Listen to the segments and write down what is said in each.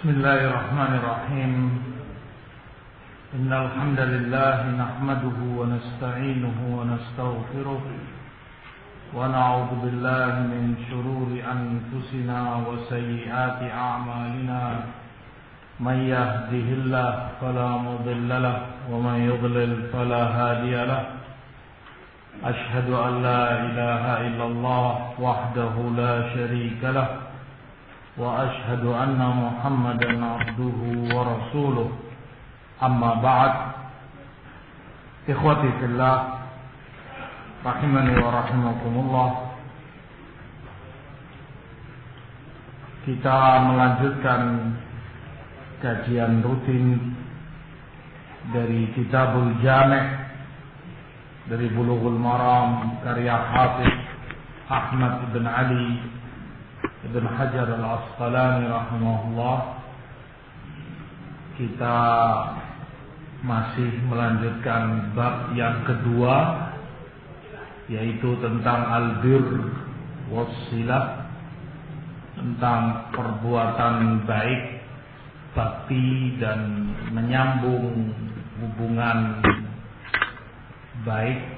Bismillahirrahmanirrahim. Innal hamdalillah nahmaduhu wa nasta'inuhu wa nastaghfiruh wa na'udzu billahi min shururi anfusina wa sayyiati a'malina. May yahdihillahu fala mudilla lahu wa man yudlil fala hadiya lahu. Ashhadu an la ilaha illallah wahdahu la syarika lahu wa ashhadu anna Muhammadan abduhu wa rasuluh. Amma ba'd. Ikhwati fillah, rahimani wa rahimakumullah. Kita melanjutkan kajian rutin dari Kitabul Jami' dari Bulughul Maram karya Hafiz Ahmad bin Ali Ibn Hajar al-Asqalani rahimahullah. Kita masih melanjutkan bab yang kedua, yaitu tentang al-birr was-silah, tentang perbuatan baik, bakti dan menyambung hubungan baik.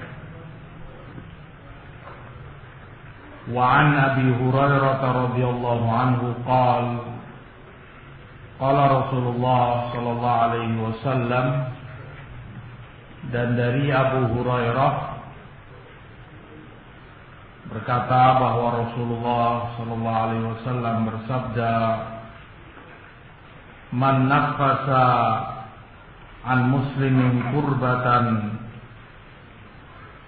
Wa an Abi Hurairah radhiyallahu anhu qala qala Rasulullah sallallahu alaihi wasallam, dan dari Abu Hurairah berkata bahwa Rasulullah sallallahu alaihi wasallam bersabda, man nafasa an muslimin kurbatan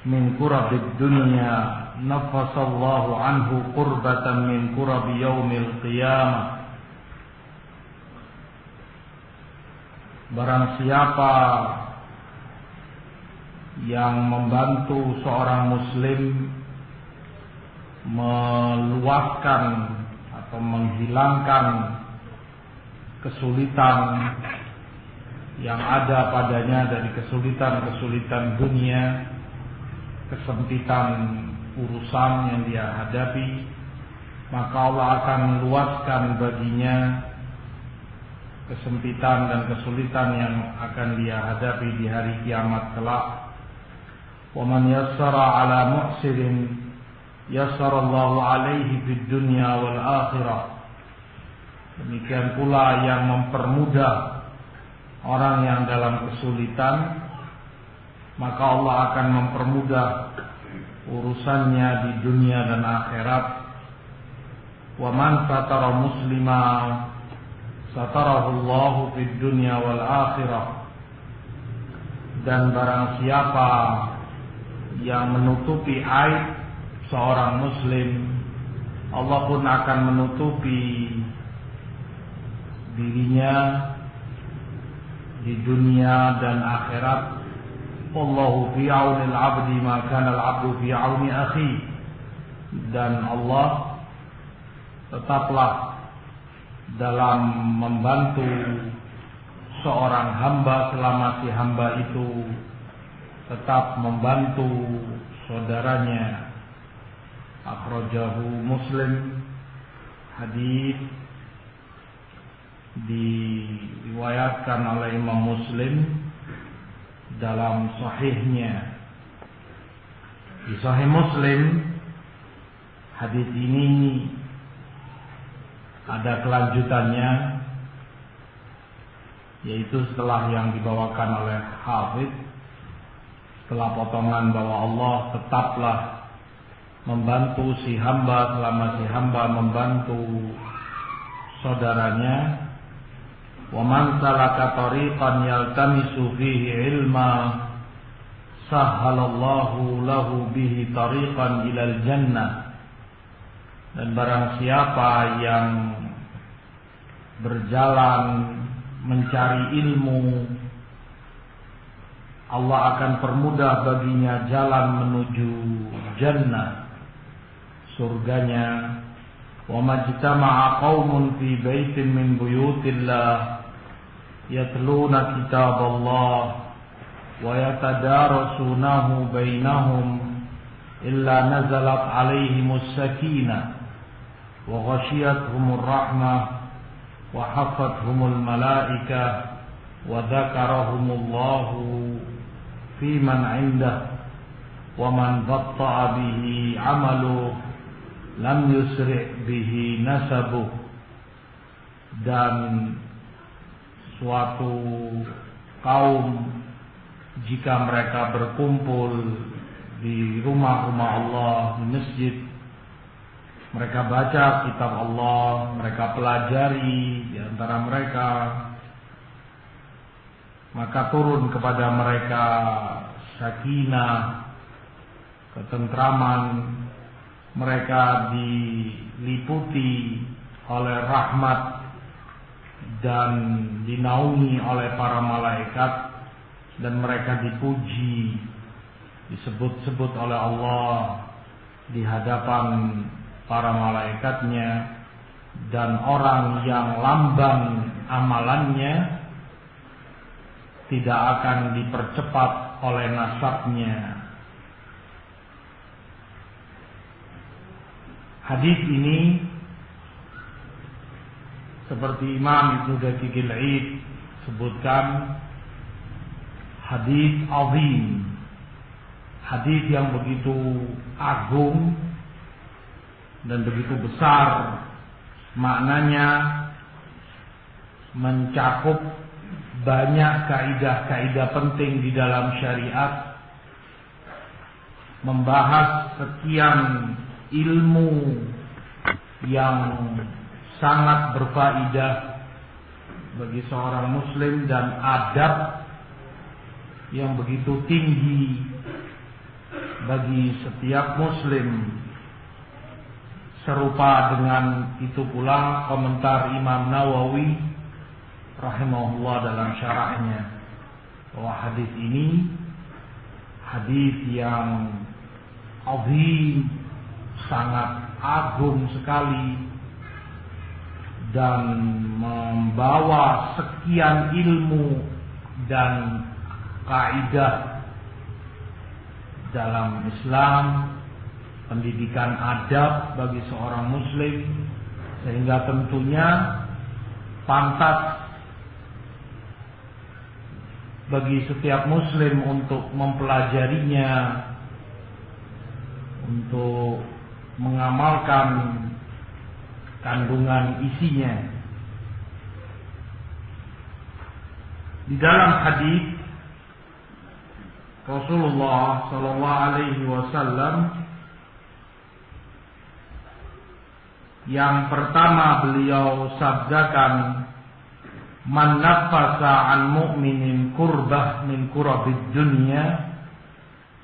min kurabid dunya nafasallahu anhu qurbatan min kurabi yaumil qiyamah. Barang siapa yang membantu seorang muslim meluaskan atau menghilangkan kesulitan yang ada padanya dari kesulitan-kesulitan dunia, kesempitan urusan yang dia hadapi, maka Allah akan meluaskan baginya kesempitan dan kesulitan yang akan dia hadapi di hari kiamat kelak. Wa man yassara ala muhsirin yassarallahu alaihi fid dunya wal akhirah. Demikian pula yang mempermudah orang yang dalam kesulitan, maka Allah akan mempermudah urusannya di dunia dan akhirat. Wa man satara muslima satarahu Allahu fid dunya wal akhirah. Dan barang siapa yang menutupi aib seorang muslim, Allah pun akan menutupi dirinya di dunia dan akhirat. Wallahu fi auni al-'abdi ma kana al-'abdu fi auni akhi. Dan Allah tetaplah dalam membantu seorang hamba selama si hamba itu tetap membantu saudaranya. Akhrajahu Muslim. Hadis diriwayatkan oleh Imam Muslim dalam sahihnya. Di Sahih Muslim, hadis ini ada kelanjutannya, yaitu setelah yang dibawakan oleh Hafiz, setelah potongan bahwa Allah tetaplah membantu si hamba selama si hamba membantu saudaranya. Wa man salaka tariqan yaltamisu fihi ilma sahhalallahu lahu bihi tariqan ilal jannah. Dan barang siapa yang berjalan mencari ilmu, Allah akan permudah baginya jalan menuju jannah, surganya. Wa majtama'a qaumun fi baitin min buyutillah yatluna kitaballah wa yatadarasunahu bainahum illa nazalat alaihimus sakinah wa ghashiyatuhumur rahmah wa hafathumul malaikah wa dzakarahumullahu fi man 'indah wa man batta'a bihi 'amaluhu lam yusri' bihi nasabuh. Dan suatu kaum jika mereka berkumpul di rumah-rumah Allah, di masjid, mereka baca kitab Allah, mereka pelajari di antara mereka, maka turun kepada mereka sakinah, ketentraman, mereka diliputi oleh rahmat dan dinaungi oleh para malaikat, dan mereka dipuji, disebut-sebut oleh Allah di hadapan para malaikatnya. Dan orang yang lamban amalannya tidak akan dipercepat oleh nasabnya. Hadis ini seperti Imam Ibnu Daqiqil Id sebutkan, hadis azim, hadis yang begitu agung dan begitu besar maknanya, mencakup banyak kaidah-kaidah penting di dalam syariat, membahas sekian ilmu yang sangat berfaedah bagi seorang muslim, dan adab yang begitu tinggi bagi setiap muslim. Serupa dengan itu pula komentar Imam Nawawi rahimahullah dalam syarahnya, bahwa hadis ini hadis yang azim, sangat agung sekali, dan membawa sekian ilmu dan kaidah dalam Islam, pendidikan adab bagi seorang muslim, sehingga tentunya pantas bagi setiap muslim untuk mempelajarinya, untuk mengamalkan kandungan isinya. Di dalam hadis Rasulullah sallallahu alaihi wasallam yang pertama beliau sabdakan, man nafasa an mu'minin kurbah min kurabid dunya,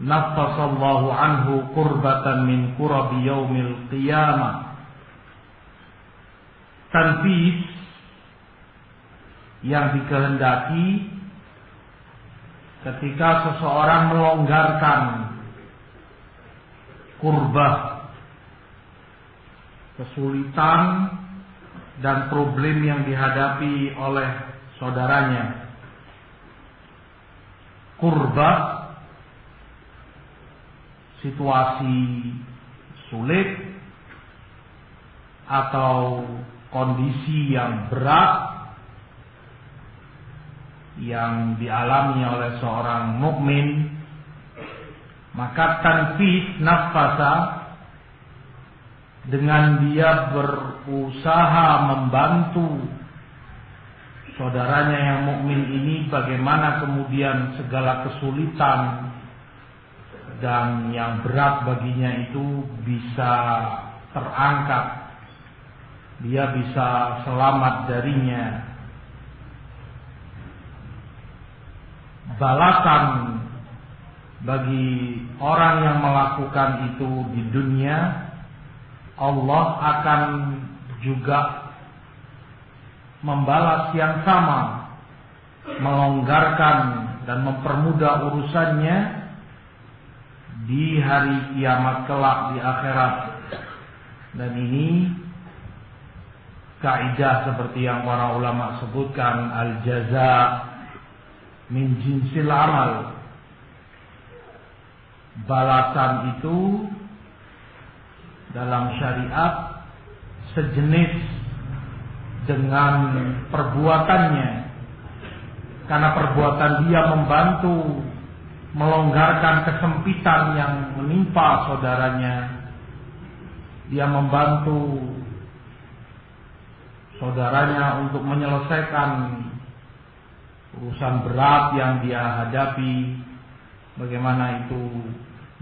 nafasallahu anhu kurbatan min kurabi yaumil qiyamah. Tanfis yang dikehendaki ketika seseorang melonggarkan kurbah, kesulitan dan problem yang dihadapi oleh saudaranya. Kurbah, situasi sulit atau kondisi yang berat yang dialami oleh seorang mukmin, maka tanfis nafasa, dengan dia berusaha membantu saudaranya yang mukmin ini, bagaimana kemudian segala kesulitan dan yang berat baginya itu bisa terangkat, dia bisa selamat darinya. Balasan bagi orang yang melakukan itu di dunia, Allah akan juga membalas yang sama, melonggarkan dan mempermudah urusannya di hari kiamat kelak, di akhirat. Dan ini kaidah seperti yang para ulama sebutkan, al-jaza min jinsil amal. Balasan itu dalam syariat sejenis dengan perbuatannya, karena perbuatan dia membantu melonggarkan kesempitan yang menimpa saudaranya. Dia membantu saudaranya untuk menyelesaikan urusan berat yang dia hadapi. Bagaimana itu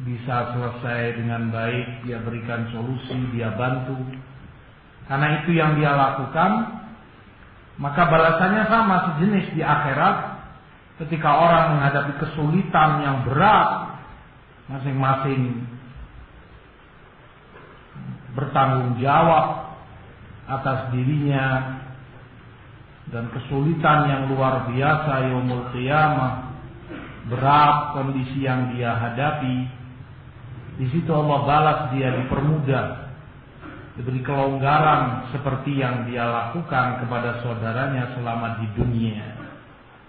bisa selesai dengan baik, dia berikan solusi, dia bantu. Karena itu yang dia lakukan, maka balasannya sama sejenis di akhirat. Ketika orang menghadapi kesulitan yang berat, masing-masing bertanggung jawab atas dirinya, dan kesulitan yang luar biasa yaumul qiyamah, berat kondisi yang dia hadapi. Di situ Allah balas dia, dipermudah, diberi kelonggaran seperti yang dia lakukan kepada saudaranya selama di dunia.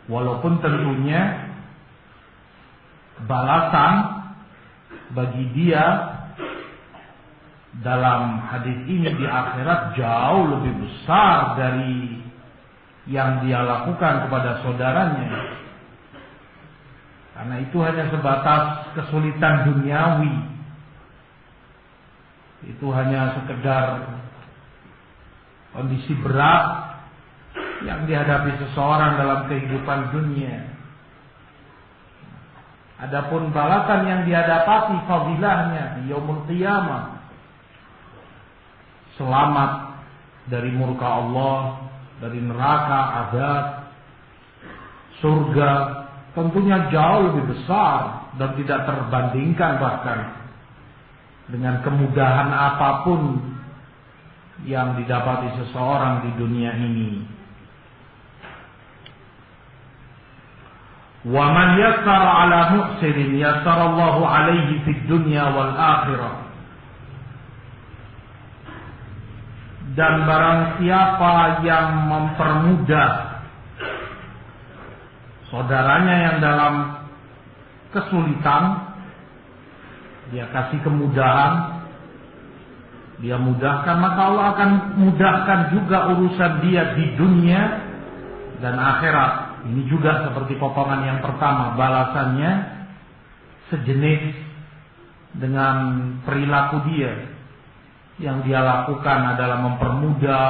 Walaupun tentunya balasan bagi dia dalam hadis ini di akhirat jauh lebih besar dari yang dia lakukan kepada saudaranya. Karena itu hanya sebatas kesulitan duniawi. Itu hanya sekedar kondisi berat yang dihadapi seseorang dalam kehidupan dunia. Adapun balasan yang dia dapati, fadilahnya di yaumul qiyamah, selamat dari murka Allah, dari neraka, azab, surga, tentunya jauh lebih besar dan tidak terbandingkan bahkan dengan kemudahan apapun yang didapati seseorang di dunia ini. Wa man yassara ala mu'sirin yassarallahu alaihi fid dunya wal akhirah. Dan barang siapa yang mempermudah saudaranya yang dalam kesulitan, dia kasih kemudahan, dia mudahkan, maka Allah akan mudahkan juga urusan dia di dunia dan akhirat. Ini juga seperti potongan yang pertama, balasannya sejenis dengan perilaku dia. Yang dia lakukan adalah mempermudah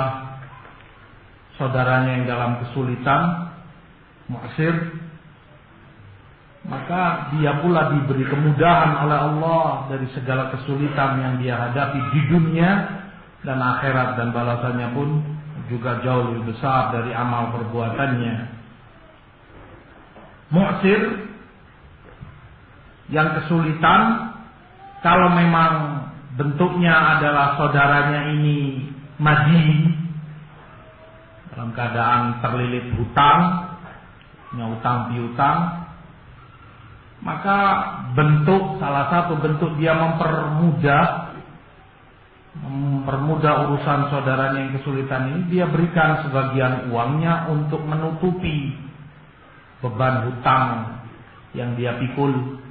saudaranya yang dalam kesulitan, mu'sir, maka dia pula diberi kemudahan oleh Allah dari segala kesulitan yang dia hadapi di dunia dan akhirat, dan balasannya pun juga jauh lebih besar dari amal perbuatannya. Mu'sir yang kesulitan, kalau memang bentuknya adalah saudaranya ini madin, dalam keadaan terlilit hutang, punya utang piutang, maka salah satu bentuk dia mempermudah urusan saudaranya yang kesulitan ini, dia berikan sebagian uangnya untuk menutupi beban hutang yang dia pikul.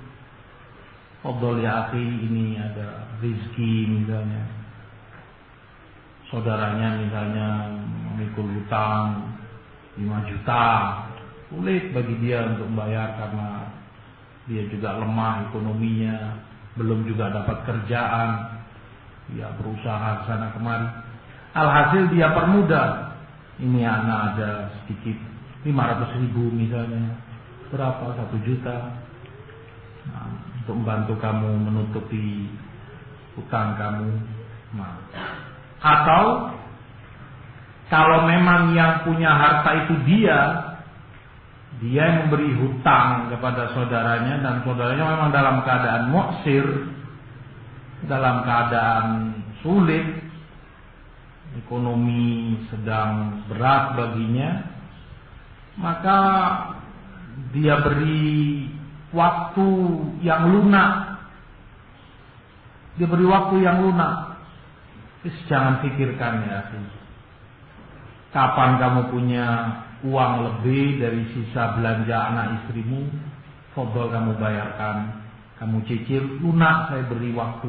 Fadol ya akhi, ini ada rizki misalnya, saudaranya misalnya memikul hutang 5 juta, sulit bagi dia untuk membayar karena dia juga lemah ekonominya, belum juga dapat kerjaan, dia berusaha sana kemari. Alhasil dia permudah, ini anak ada sedikit 500.000 misalnya, berapa, 1 juta, nah, untuk membantu kamu menutupi hutang kamu. Nah, atau kalau memang yang punya harta itu dia yang memberi hutang kepada saudaranya, dan saudaranya memang dalam keadaan mu'sir, dalam keadaan sulit, ekonomi sedang berat baginya, maka dia beri waktu yang lunak. Dia beri waktu yang lunak. Jangan pikirkan ya, kapan kamu punya uang lebih dari sisa belanja anak istrimu, fadol kamu bayarkan, kamu cicil lunak, saya beri waktu,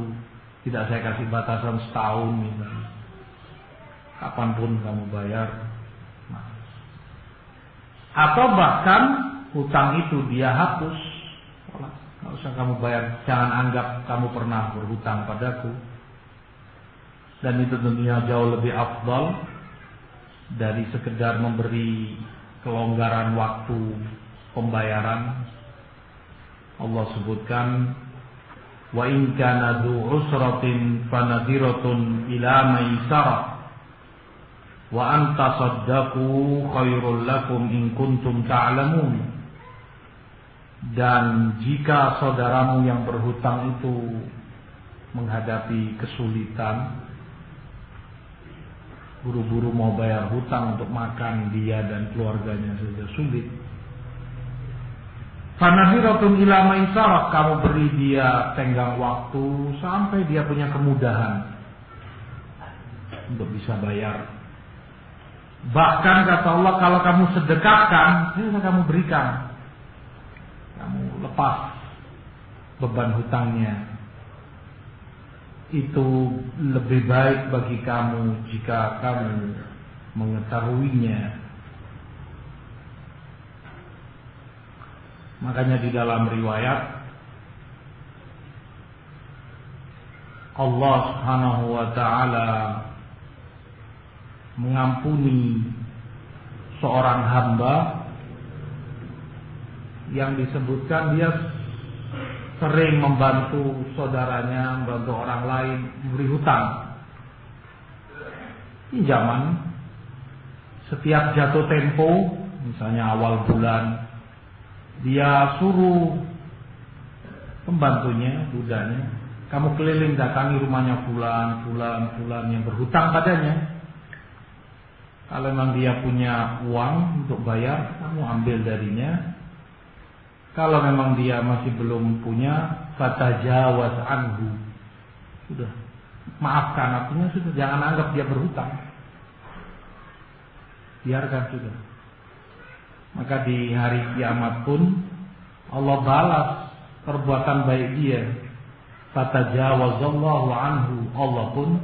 tidak saya kasih batasan setahun misalnya. Kapanpun kamu bayar. Atau bahkan hutang itu dia hapus. Nggak usah kamu bayar, jangan anggap kamu pernah berhutang padaku. Dan itu tentunya jauh lebih afdal dari sekedar memberi kelonggaran waktu pembayaran. Allah sebutkan, wa in kana dzu usratin fanadhiratun ila maisarah wa an tasaddaqu khairul lakum in kuntum ta'lamun. Dan jika saudaramu yang berhutang itu menghadapi kesulitan, buru-buru mau bayar hutang untuk makan dia dan keluarganya saja sulit, fanadhiratun ila maisarah, kamu beri dia tenggang waktu sampai dia punya kemudahan untuk bisa bayar. Bahkan kata Allah, kalau kamu sedekahkan, kamu berikan, kamu lepas beban hutangnya. Itu lebih baik bagi kamu jika kamu mengetahuinya. Makanya di dalam riwayat Allah Subhanahu wa ta'ala mengampuni seorang hamba yang disebutkan dia sering membantu saudaranya, membantu orang lain, memberi hutang, pinjaman. Setiap jatuh tempo, misalnya awal bulan, dia suruh pembantunya, budanya, kamu keliling datangi rumahnya fulan yang berhutang padanya. Kalau memang dia punya uang untuk bayar, kamu ambil darinya. Kalau memang dia masih belum punya, fatajawaz anhu, sudah maafkan, artinya sudah, jangan anggap dia berhutang, biarkan sudah. Maka di hari kiamat pun Allah balas perbuatan baik dia. Fatajawazallahu anhu, Allah pun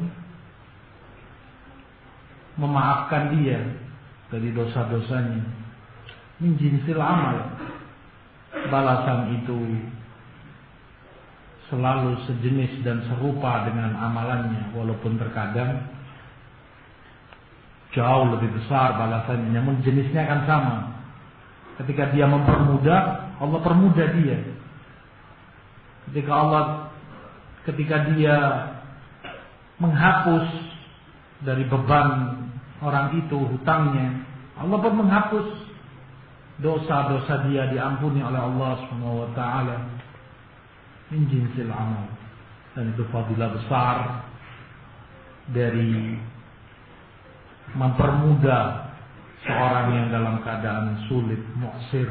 memaafkan dia dari dosa-dosanya. Min jinsil amal. Balasan itu selalu sejenis dan serupa dengan amalannya, walaupun terkadang jauh lebih besar balasannya, namun jenisnya akan sama. Ketika dia mempermudah, Allah permudah dia. Ketika dia menghapus dari beban orang itu hutangnya, Allah pun menghapus dosa-dosa dia, diampuni oleh Allah Subhanahu wa ta'ala. Min jinsil amal. Dan itu fadilah besar dari mempermudah seorang yang dalam keadaan sulit, mu'sir.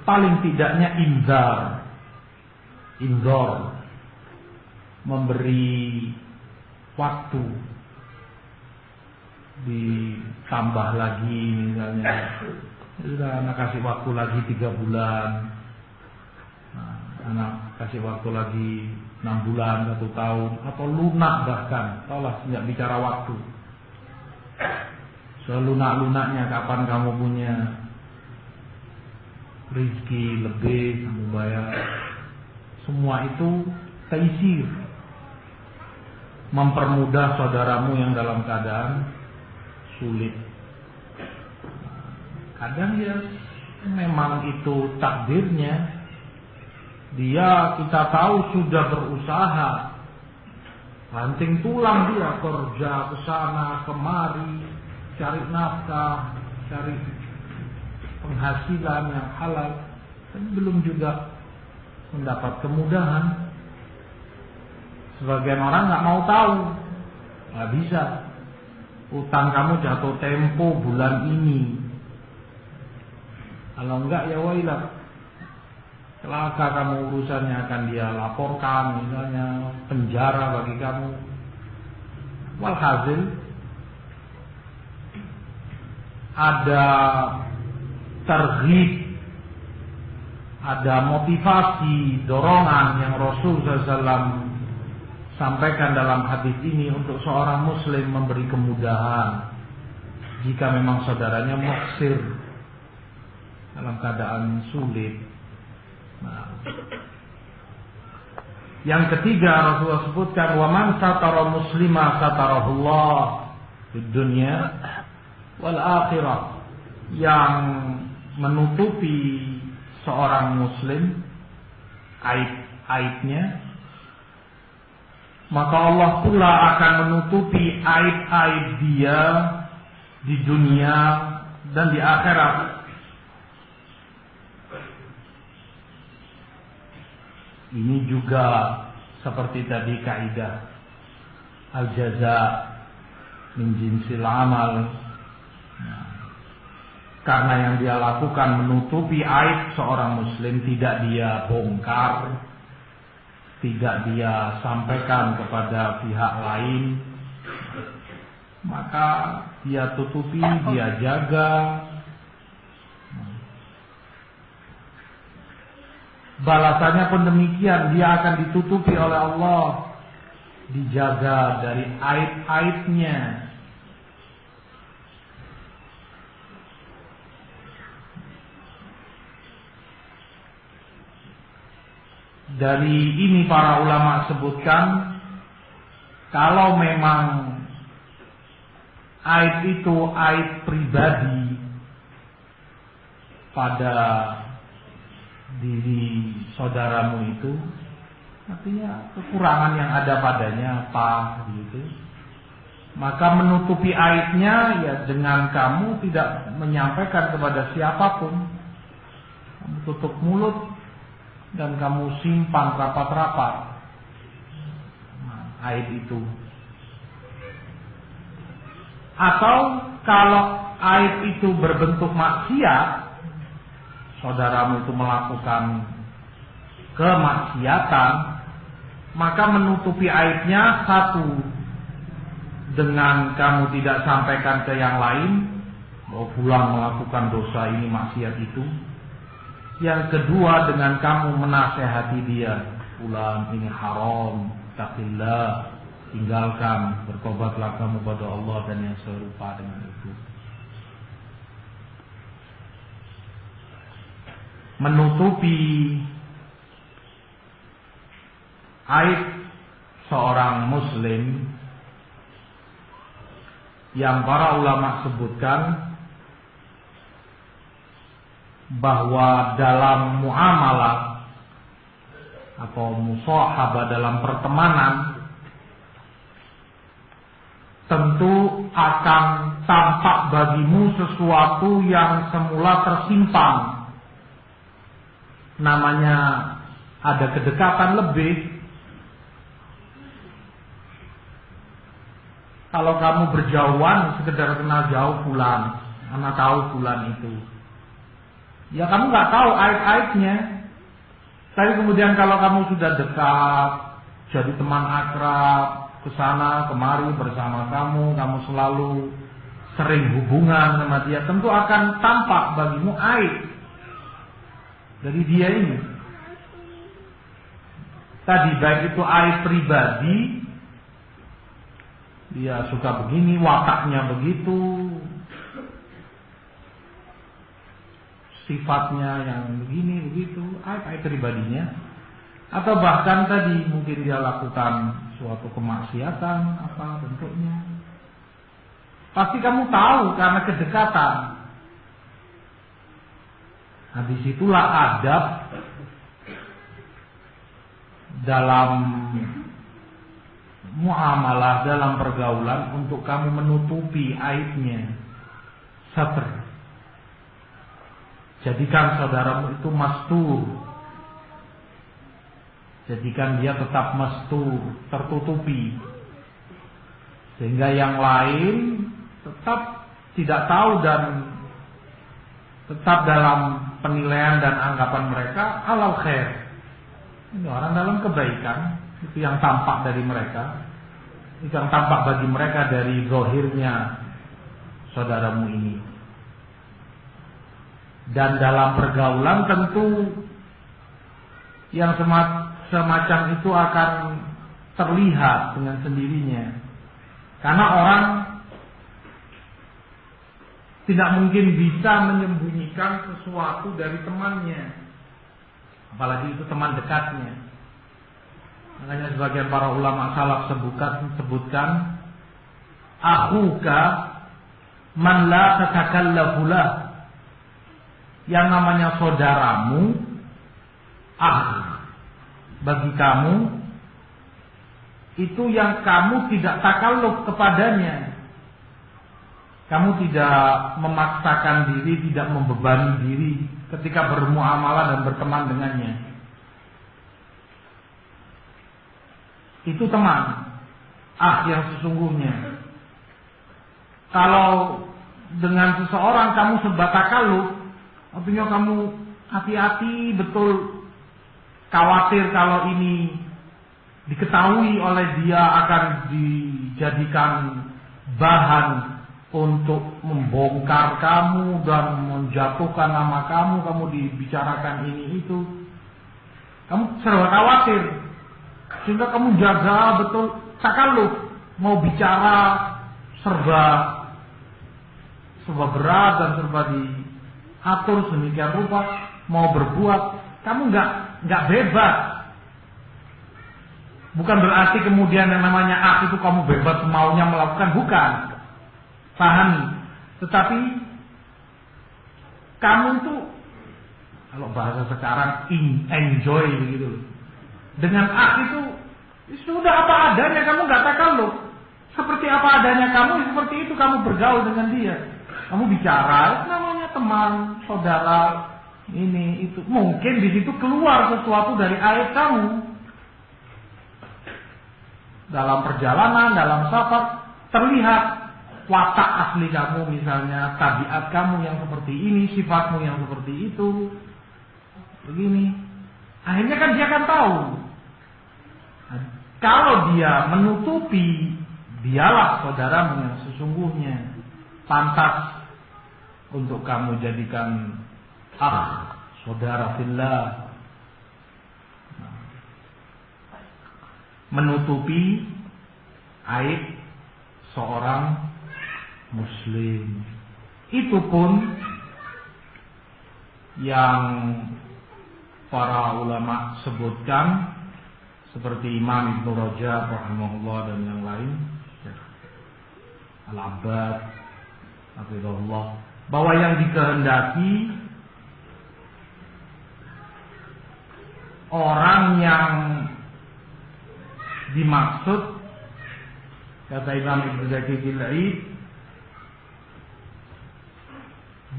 Paling tidaknya inzar, memberi waktu, ditambah lagi misalnya, sudah anak kasih waktu lagi 3 bulan, anak kasih waktu lagi 6 bulan, 1 tahun, atau lunak bahkan. Tolong tidak bicara waktu, selunak-lunaknya kapan kamu punya rezeki lebih, kamu bayar. Semua itu taisir, mempermudah saudaramu yang dalam keadaan sulit. Kadang ya memang itu takdirnya. Dia, kita tahu, sudah berusaha, banting tulang dia, kerja ke sana kemari, cari nafkah, cari penghasilan yang halal, tapi belum juga mendapat kemudahan. Sebagian orang nggak mau tahu, nggak bisa. Utang kamu jatuh tempo bulan ini, kalau enggak ya wailah, celaka kamu, urusannya akan dia laporkan, misalnya penjara bagi kamu. Walhasil ada targhib, ada motivasi, dorongan yang Rasul SAW sampaikan dalam hadis ini untuk seorang muslim memberi kemudahan jika memang saudaranya muksir dalam keadaan sulit. Nah, yang ketiga Rasulullah sebutkan wa man satara muslima satarahullah fid dunya wal akhirah, yang menutupi seorang muslim aib-aibnya, maka Allah pula akan menutupi aib-aib dia di dunia dan di akhirat. Ini juga seperti tadi kaidah al-jaza min jinsil amal. Karena yang dia lakukan menutupi aib seorang muslim, tidak dia bongkar, tidak dia sampaikan kepada pihak lain, maka dia tutupi, dia jaga. Balasannya pun demikian, dia akan ditutupi oleh Allah, dijaga dari aib-aibnya. Dari ini para ulama sebutkan, kalau memang aib itu aib pribadi pada diri saudaramu itu, artinya kekurangan yang ada padanya apa gitu, maka menutupi aibnya ya dengan kamu tidak menyampaikan kepada siapapun. Kamu tutup mulut dan kamu simpan rapat-rapat aib itu. Atau kalau aib itu berbentuk maksiat, saudaramu itu melakukan kemaksiatan, maka menutupi aibnya, satu, dengan kamu tidak sampaikan ke yang lain bahwa fulan melakukan dosa ini, maksiat itu. Yang kedua, dengan kamu menasehati dia, fulan ini haram, taqillah, tinggalkan, bertobatlah kamu pada Allah dan yang serupa dengan itu. Menutupi aib seorang muslim yang para ulama sebutkan bahwa dalam muamalah atau musahabah, dalam pertemanan, tentu akan tampak bagimu sesuatu yang semula tersimpan. Namanya ada kedekatan lebih. Kalau kamu berjauhan sekedar kenal jauh fulan, anak tahu fulan itu, ya kamu nggak tahu aib-aibnya. Tapi kemudian kalau kamu sudah dekat, jadi teman akrab, kesana kemari bersama kamu selalu sering hubungan sama dia, tentu akan tampak bagimu aib dari dia ini. Tadi baik itu aib pribadi, dia suka begini, wataknya begitu, sifatnya yang begini begitu, aib pribadinya. Atau bahkan tadi mungkin dia lakukan suatu kemaksiatan, apa bentuknya, pasti kamu tahu karena kedekatan. Nah, disitulah adab dalam muamalah, dalam pergaulan, untuk kamu menutupi aibnya. Satr. Jadikan saudaramu itu mastur. Jadikan dia tetap mastur, tertutupi, sehingga yang lain tetap tidak tahu dan tetap dalam penilaian dan anggapan mereka alal khair. Ini orang dalam kebaikan, itu yang tampak dari mereka, itu yang tampak bagi mereka dari zahirnya saudaramu ini. Dan dalam pergaulan tentu yang semacam itu akan terlihat dengan sendirinya. Karena orang tidak mungkin bisa menyembunyikan sesuatu dari temannya, apalagi itu teman dekatnya. Makanya sebagian para ulama salaf sebutkan akhuka man la tatakallafu lah. Yang namanya saudaramu, bagi kamu itu yang kamu tidak takalluf kepadanya. Kamu tidak memaksakan diri, tidak membebani diri ketika bermuamalah dan berteman dengannya. Itu teman, yang sesungguhnya. Kalau dengan seseorang kamu serba takalluf, artinya kamu hati-hati betul, khawatir kalau ini diketahui oleh dia akan dijadikan bahan untuk membongkar kamu dan menjatuhkan nama kamu dibicarakan ini itu. Kamu serba khawatir, sehingga kamu jaga betul takalluf, mau bicara serba berat dan serba diatur sedemikian rupa, mau berbuat kamu nggak bebas. Bukan berarti kemudian yang namanya itu kamu bebas maunya melakukan, bukan. Pahami. Tetapi kamu tuh, kalau bahasa sekarang, enjoy begitu. Dengan itu sudah apa adanya, kamu nggak takalluf. Seperti apa adanya kamu, seperti itu kamu bergaul dengan dia. Kamu bicara, namanya teman, saudara, ini itu. Mungkin di situ keluar sesuatu dari aib kamu. Dalam perjalanan, dalam safar, terlihat watak asli kamu, misalnya tabiat kamu yang seperti ini, sifatmu yang seperti itu, begini. Akhirnya kan dia akan tahu. Nah, kalau dia menutupi, dialah saudaramu yang sesungguhnya, pantas untuk kamu jadikan saudara fillah. Menutupi aib seorang Muslim. Itu pun yang para ulama sebutkan, seperti Imam Ibnu Rajab rahimahullah dan yang lain, Al-Abbad hafizahullah, bahwa yang dikehendaki orang yang dimaksud, kata Imam Ibnu Daqiqil Aid,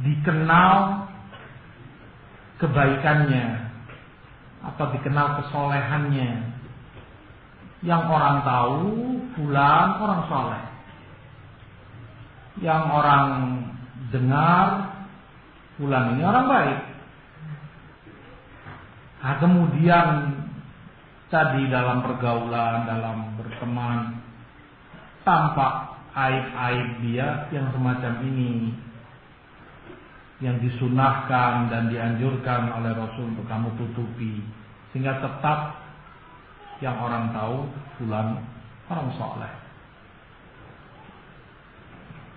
dikenal kebaikannya atau dikenal kesolehannya, yang orang tahu fulan orang soleh, yang orang dengar fulan ini orang baik. Nah, kemudian tadi dalam pergaulan, dalam berteman, tampak aib-aib dia yang semacam ini, yang disunahkan dan dianjurkan oleh Rasul untuk kamu tutupi, sehingga tetap yang orang tahu fulan orang soleh,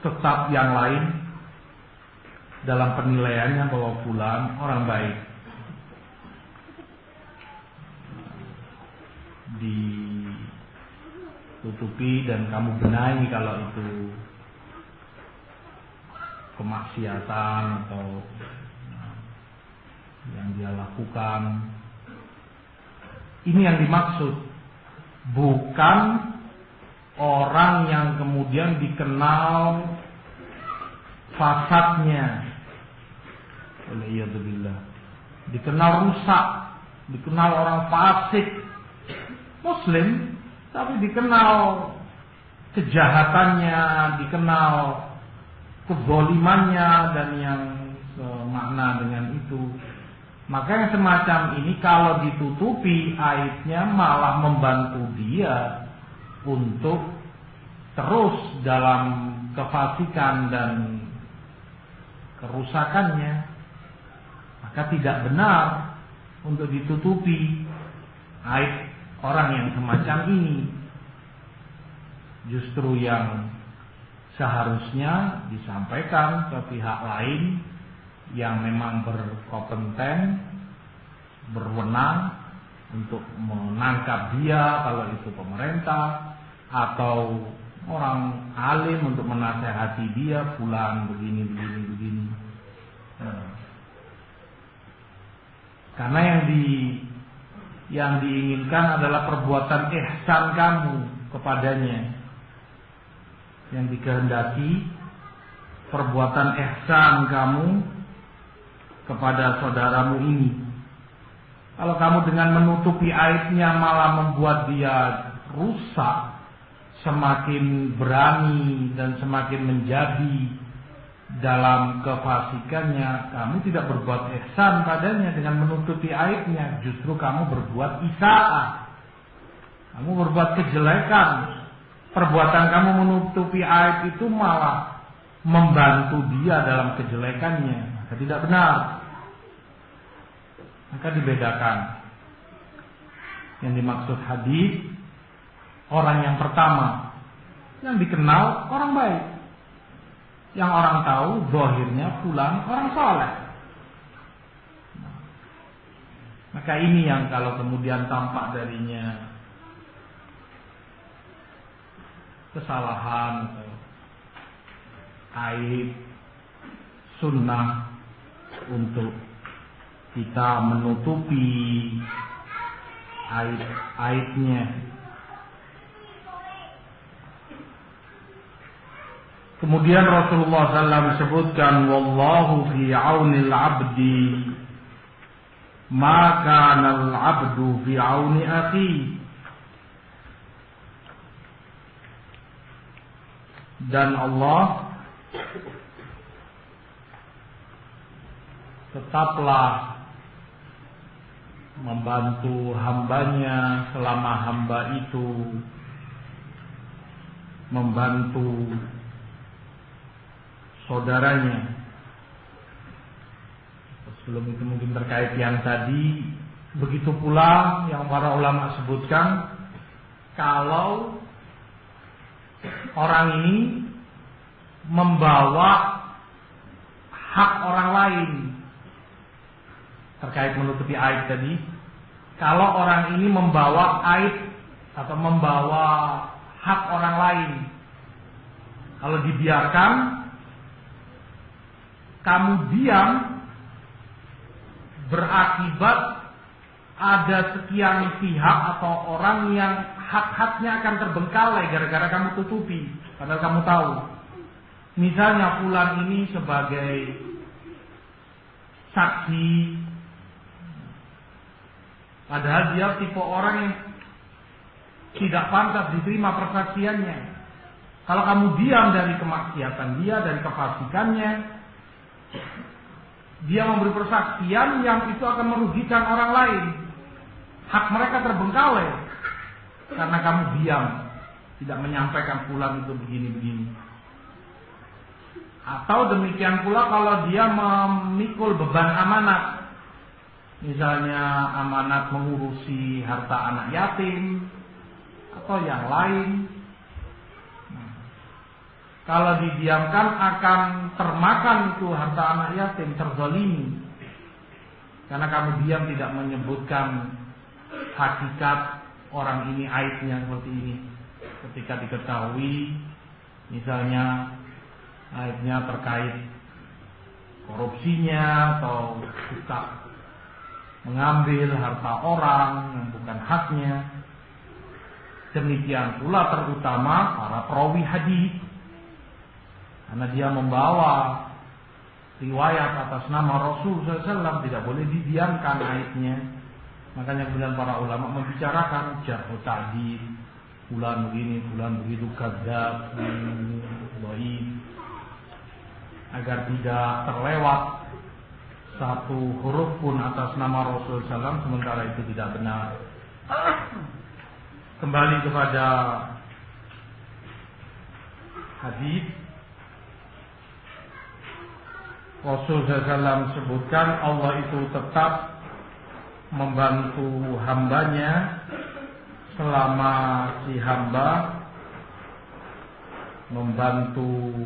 tetap yang lain dalam penilaiannya bahwa fulan orang baik. Ditutupi dan kamu benahi kalau itu kemaksiatan atau yang dia lakukan. Ini yang dimaksud, bukan orang yang kemudian dikenal fasadnya, waliyadzubillah, dikenal rusak, dikenal orang fasik, Muslim, tapi dikenal kejahatannya, dikenal kezalimannya dan yang semakna dengan itu. Maka yang semacam ini kalau ditutupi aibnya malah membantu dia untuk terus dalam kefasikan dan kerusakannya. Maka tidak benar untuk ditutupi aib orang yang semacam ini. Justru yang seharusnya disampaikan ke pihak lain yang memang berkompeten, berwenang untuk menangkap dia, kalau itu pemerintah atau orang alim untuk menasehati dia, fulan begini. Karena yang diinginkan adalah perbuatan ihsan kamu kepadanya. Yang dikehendaki perbuatan ihsan kamu kepada saudaramu ini. Kalau kamu dengan menutupi aibnya malah membuat dia rusak, semakin berani dan semakin menjadi dalam kefasikannya, kamu tidak berbuat ihsan padanya dengan menutupi aibnya, justru kamu berbuat isa'ah. Kamu berbuat kejelekan. Perbuatan kamu menutupi aib itu malah membantu dia dalam kejelekannya. Maka tidak benar. Maka dibedakan. Yang dimaksud hadis, orang yang pertama yang dikenal orang baik, yang orang tahu zahirnya fulan orang saleh. Maka ini yang kalau kemudian tampak darinya kesalahan atau aib, sunnah untuk kita menutupi aibnya. Kemudian Rasulullah SAW sebutkan, wallahu fi aunil abdi ma kana al abdu fi auni akhi. Dan Allah tetaplah membantu hambanya selama hamba itu membantu saudaranya. Sebelum itu mungkin terkait yang tadi, begitu pula yang para ulama sebutkan, kalau orang ini membawa hak orang lain terkait menutupi aib tadi, kalau orang ini membawa aib atau membawa hak orang lain, kalau dibiarkan, kamu diam, berakibat ada sekian pihak atau orang yang hak-haknya akan terbengkalai gara-gara kamu tutupi, padahal kamu tahu. Misalnya fulan ini sebagai saksi, padahal dia tipe orang yang tidak pantas diterima persaksiannya. Kalau kamu diam dari kemaksiatan dia, dari kefasikannya, dia memberi persaksian yang itu akan merugikan orang lain. Hak mereka terbengkalai karena kamu diam, tidak menyampaikan fulan itu begini-begini. Atau demikian pula kalau dia memikul beban amanat, misalnya amanat mengurusi harta anak yatim atau yang lain, kalau didiamkan akan termakan itu harta anak yatim, terzalimi. Karena kamu diam tidak menyebutkan hakikat orang ini, aibnya seperti ini. Ketika diketahui misalnya aibnya terkait korupsinya atau suka mengambil harta orang yang bukan haknya. Demikian pula terutama para perawi hadis, karena dia membawa riwayat atas nama Rasul SAW, tidak boleh didiamkan aibnya. Makanya kemudian para ulama membicarakan jarh ta'dil, fulan begini, fulan begitu, kadzab, dhaif, agar tidak terlewat satu huruf pun atas nama Rasul SAW sementara itu tidak benar. Kembali kepada hadis, Rasul SAW sebutkan Allah itu tetap membantu hambanya selama si hamba membantu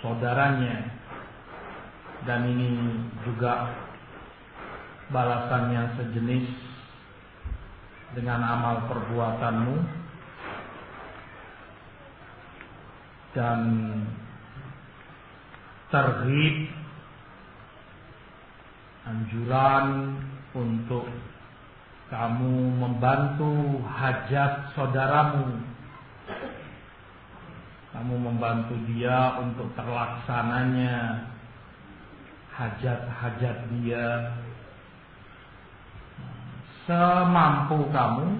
saudaranya, dan ini juga balasannya sejenis dengan amal perbuatanmu, dan terhib, anjuran untuk kamu membantu hajat saudaramu. Kamu membantu dia untuk terlaksananya hajat-hajat dia semampu kamu,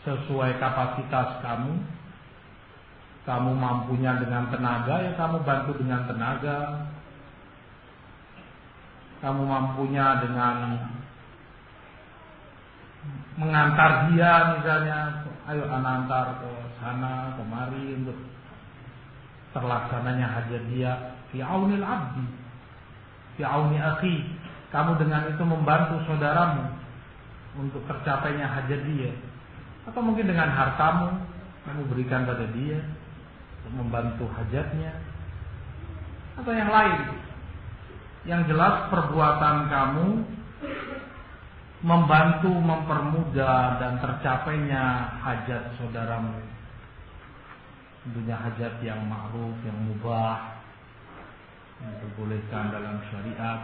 sesuai kapasitas kamu. Kamu mampunya dengan tenaga, ya kamu bantu dengan tenaga. Kamu mampunya dengan mengantar dia misalnya, ayo antar ke sana kemari untuk terlaksananya hajat dia. Fi aunil abdi, fi auni akhi. Kamu dengan itu membantu saudaramu untuk tercapainya hajat dia. Atau mungkin dengan hartamu kamu berikan pada dia untuk membantu hajatnya, atau yang lain. Yang jelas perbuatan kamu membantu mempermudah dan tercapainya hajat saudaramu. Tentunya hajat yang ma'ruf, yang mubah, yang diperbolehkan dalam syariat.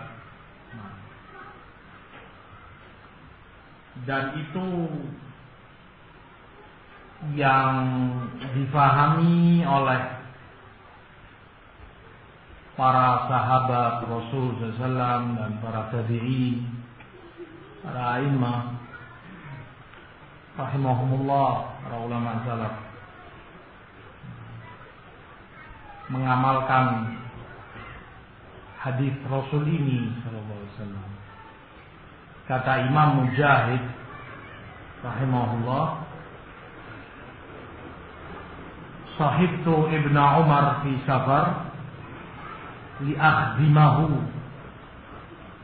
Dan itu yang difahami oleh para sahabat Rasul SAW dan para tabi'in, para a'immah rahimahumullah, para ulama salaf, mengamalkan hadis Rasul ini sallallahu alaihi wasallam. Kata Imam Mujahid rahimahullah, sahibtu Ibn Umar fi safar li akhdimahu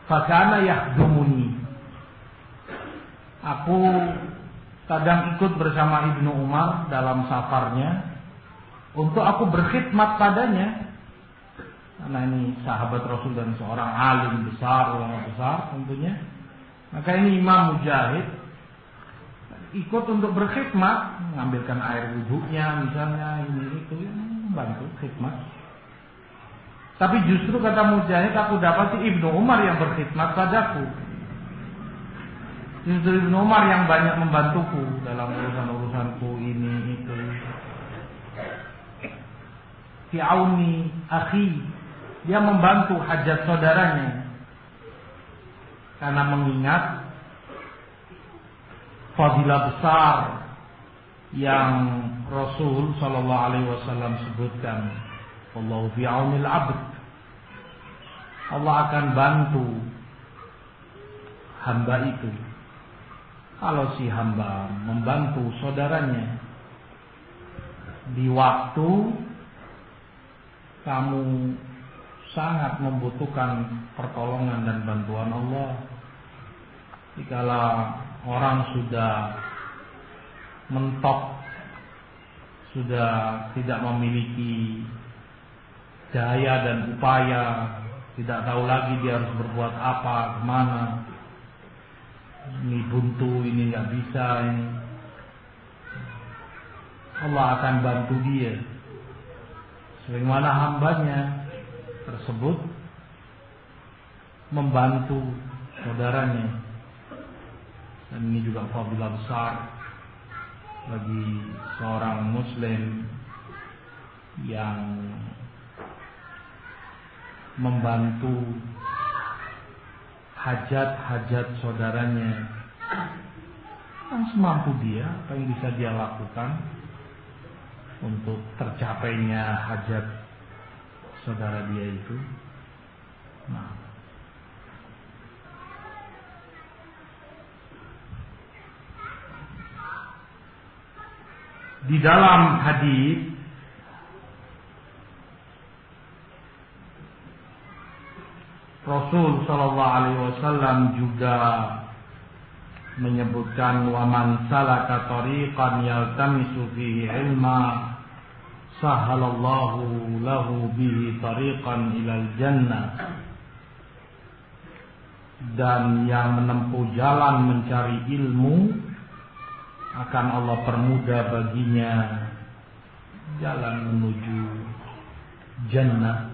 fakana yakhdumuni. Aku kadang ikut bersama Ibnu Umar dalam safarnya untuk aku berkhidmat padanya. Karena ini sahabat Rasul dan seorang alim besar, ulama besar tentunya. Maka ini Imam Mujahid ikut untuk berkhidmat, mengambilkan air wudhunya misalnya, ini itu, membantu khidmat. Tapi justru kata Mujahid, aku dapati Ibnu Umar yang berkhidmat padaku. Justru Ibnu Umar yang banyak membantuku dalam urusan-urusanku ini itu. Fi'auni akhi, dia membantu hajat saudaranya karena mengingat fadilah besar yang Rasul sallallahu alaihi wasallam sebutkan, Allahu fi aunil abd. Allah akan bantu hamba itu kalau si hamba membantu saudaranya di waktu kamu sangat membutuhkan pertolongan dan bantuan Allah. Jikalau orang sudah mentok, sudah tidak memiliki daya dan upaya, tidak tahu lagi dia harus berbuat apa, kemana, ini buntu, ini nggak bisa, ini Allah akan bantu dia sebagaimana hambanya tersebut membantu saudaranya. Dan ini juga fadilah besar bagi seorang muslim yang membantu hajat-hajat saudaranya yang semampu dia, apa yang bisa dia lakukan untuk tercapainya hajat saudara dia itu. Nah, di dalam hadis Rasul sallallahu alaihi wasallam juga menyebutkan wa man salaka tariqan yaltamisu fihi ilma sahalallahu lahu bihi tariqan ilal jannah, dan yang menempuh jalan mencari ilmu akan Allah permudah baginya jalan menuju jannah,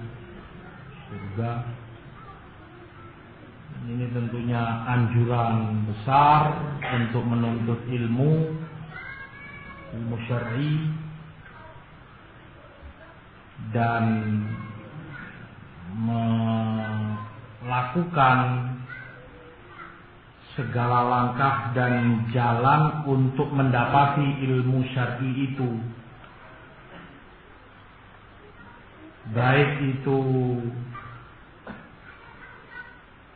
surga. Ini tentunya anjuran besar untuk menuntut ilmu syar'i dan melakukan segala langkah dan jalan untuk mendapati ilmu syar'i itu, baik itu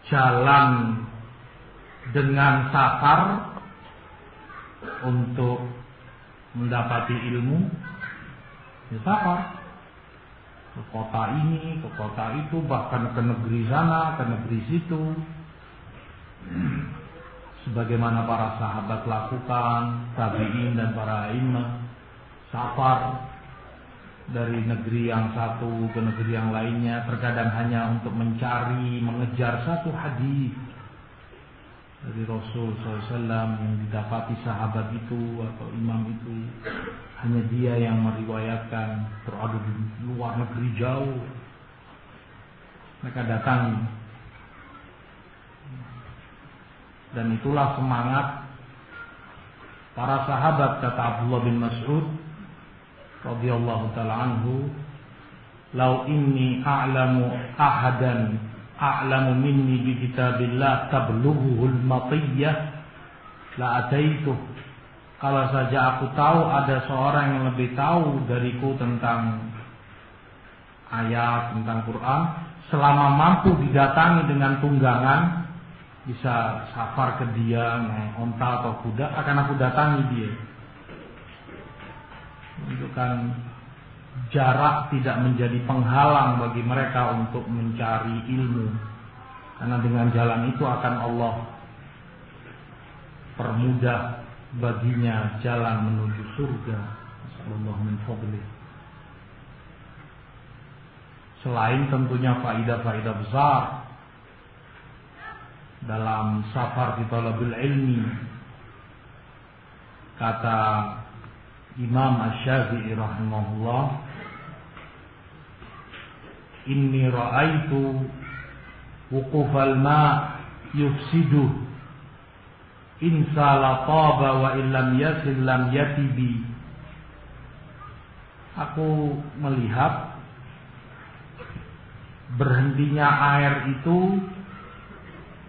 jalan dengan safar untuk mendapati ilmu, ya safar ke kota ini, ke kota itu, bahkan ke negeri sana, ke negeri situ, sebagaimana para sahabat lakukan, tabi'in dan para imam, safar dari negeri yang satu ke negeri yang lainnya, terkadang hanya untuk mencari, mengejar satu hadis dari Rasul SAW yang didapati sahabat itu atau imam itu hanya dia yang meriwayatkan, berada di luar negeri jauh, mereka datang. Dan itulah semangat para sahabat, kata Abdullah bin Mas'ud radhiyallahu ta'ala anhu, "Lau inni a'lamu ahadan a'lamu minni bi kitabillah tablughuhul matiyyah la ataituh." Kalau saja aku tahu ada seorang yang lebih tahu dariku tentang ayat, tentang Quran, selama mampu didatangi dengan tunggangan, bisa safar ke dia naik onta atau kuda, akan aku datangi dia. Menunjukkan jarak tidak menjadi penghalang bagi mereka untuk mencari ilmu, karena dengan jalan itu akan Allah permudah baginya jalan menuju surga. Sallallahu min fadlih. Selain tentunya faidah-faidah besar dalam safar fi talabil ilmi, kata Imam Asy-Syafi'i rahimahullah, "Inni ra'aitu wuqufal ma' yufsidu in sala taba wa illam yasil lam yatibi." Aku melihat berhentinya air itu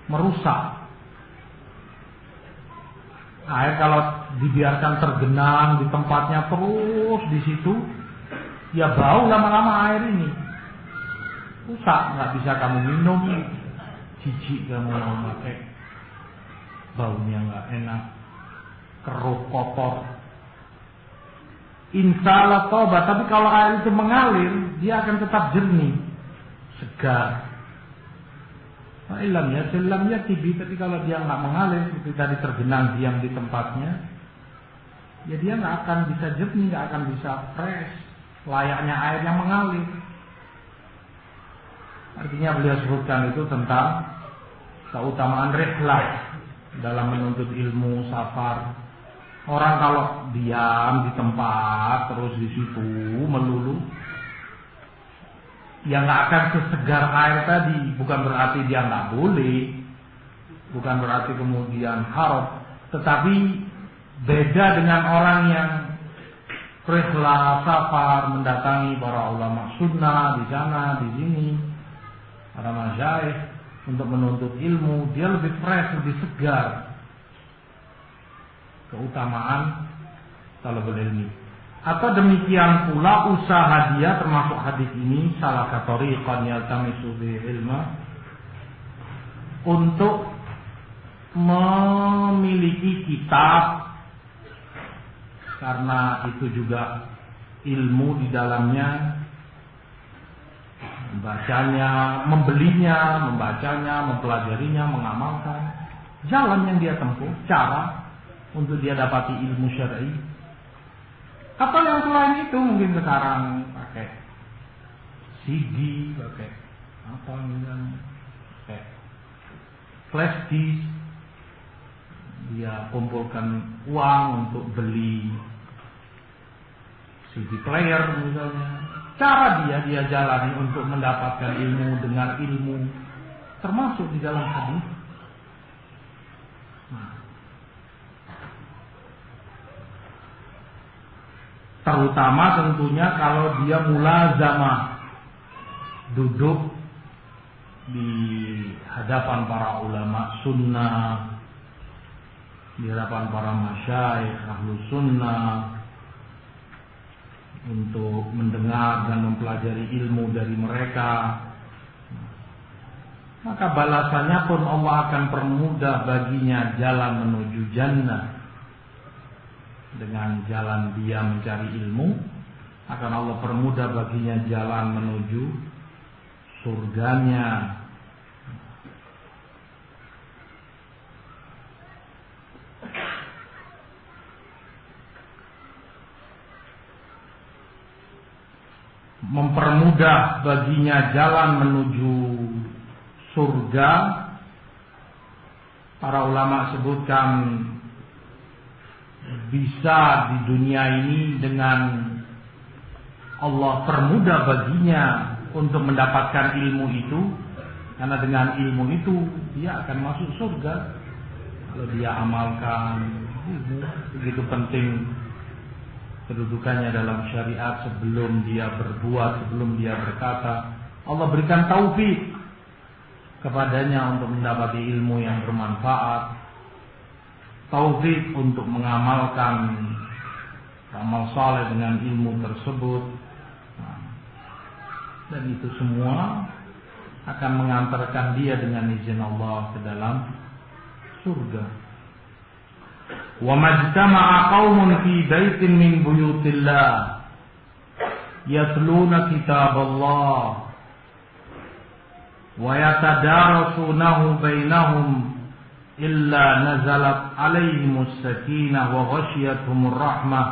merusak. Air kalau dibiarkan tergenang di tempatnya terus di situ, ya bau lama-lama air ini. Rusak, nggak bisa kamu minum, jijik kamu mau pakai, baunya nggak enak, keruh, kotor. Insyaallah tobat, tapi kalau air itu mengalir, dia akan tetap jernih, segar. Ilam ya, selam ya tibi. Tapi kalau dia nggak mengalir, seperti tadi tergenang diam di tempatnya, ya dia nggak akan bisa jernih, nggak akan bisa fresh, layaknya air yang mengalir. Artinya beliau sebutkan itu tentang keutamaan rihlah dalam menuntut ilmu, safar. Orang kalau diam di tempat terus di situ melulu, ya nggak akan sesegar air tadi. Bukan berarti dia nggak boleh, bukan berarti kemudian haram, tetapi beda dengan orang yang rihlah, safar, mendatangi para ulama sunnah di sana di sini, para masyayikh untuk menuntut ilmu. Dia lebih fresh, lebih segar. Keutamaan talabul ilmi. Atau demikian pula usaha dia, termasuk hadis ini, salah tariqan yaltamisu bihi ilma, untuk memiliki kitab, karena itu juga ilmu di dalamnya, membacanya, membelinya, membacanya, mempelajarinya, mengamalkan. jalan yang dia tempuh, cara untuk dia dapati ilmu syar'i. Atau yang selain itu mungkin sekarang pakai CD, pakai apa misalnya, pakai flash disk, dia kumpulkan uang untuk beli CD player misalnya. Cara dia jalani untuk mendapatkan ilmu dengan ilmu termasuk di dalam hadis. Terutama tentunya kalau dia mulazamah duduk di hadapan para ulama sunnah, di hadapan para masyayikh ahlu sunnah, untuk mendengar dan mempelajari ilmu dari mereka, maka balasannya pun Allah akan permudah baginya jalan menuju jannah. Dengan jalan dia mencari ilmu, akan Allah permudah baginya jalan menuju surganya. Mempermudah baginya jalan menuju surga. Para ulama sebutkan bisa di dunia ini dengan Allah permudah baginya untuk mendapatkan ilmu itu, karena dengan ilmu itu dia akan masuk surga kalau dia amalkan. Begitu penting kedudukannya dalam syariat sebelum dia berbuat, sebelum dia berkata. Allah berikan taufik kepadanya untuk mendapati ilmu yang bermanfaat, taufik untuk mengamalkan amal saleh dengan ilmu tersebut. Dan itu semua akan mengantarkan dia dengan izin Allah ke dalam surga. Wa majtama'a qaumun fi baitin min buyutillah yatluna kitaballah wa yatadarasunahu bainahum illa nazalat alaihimus sakinah wa ghasyiyatuhumur rahmah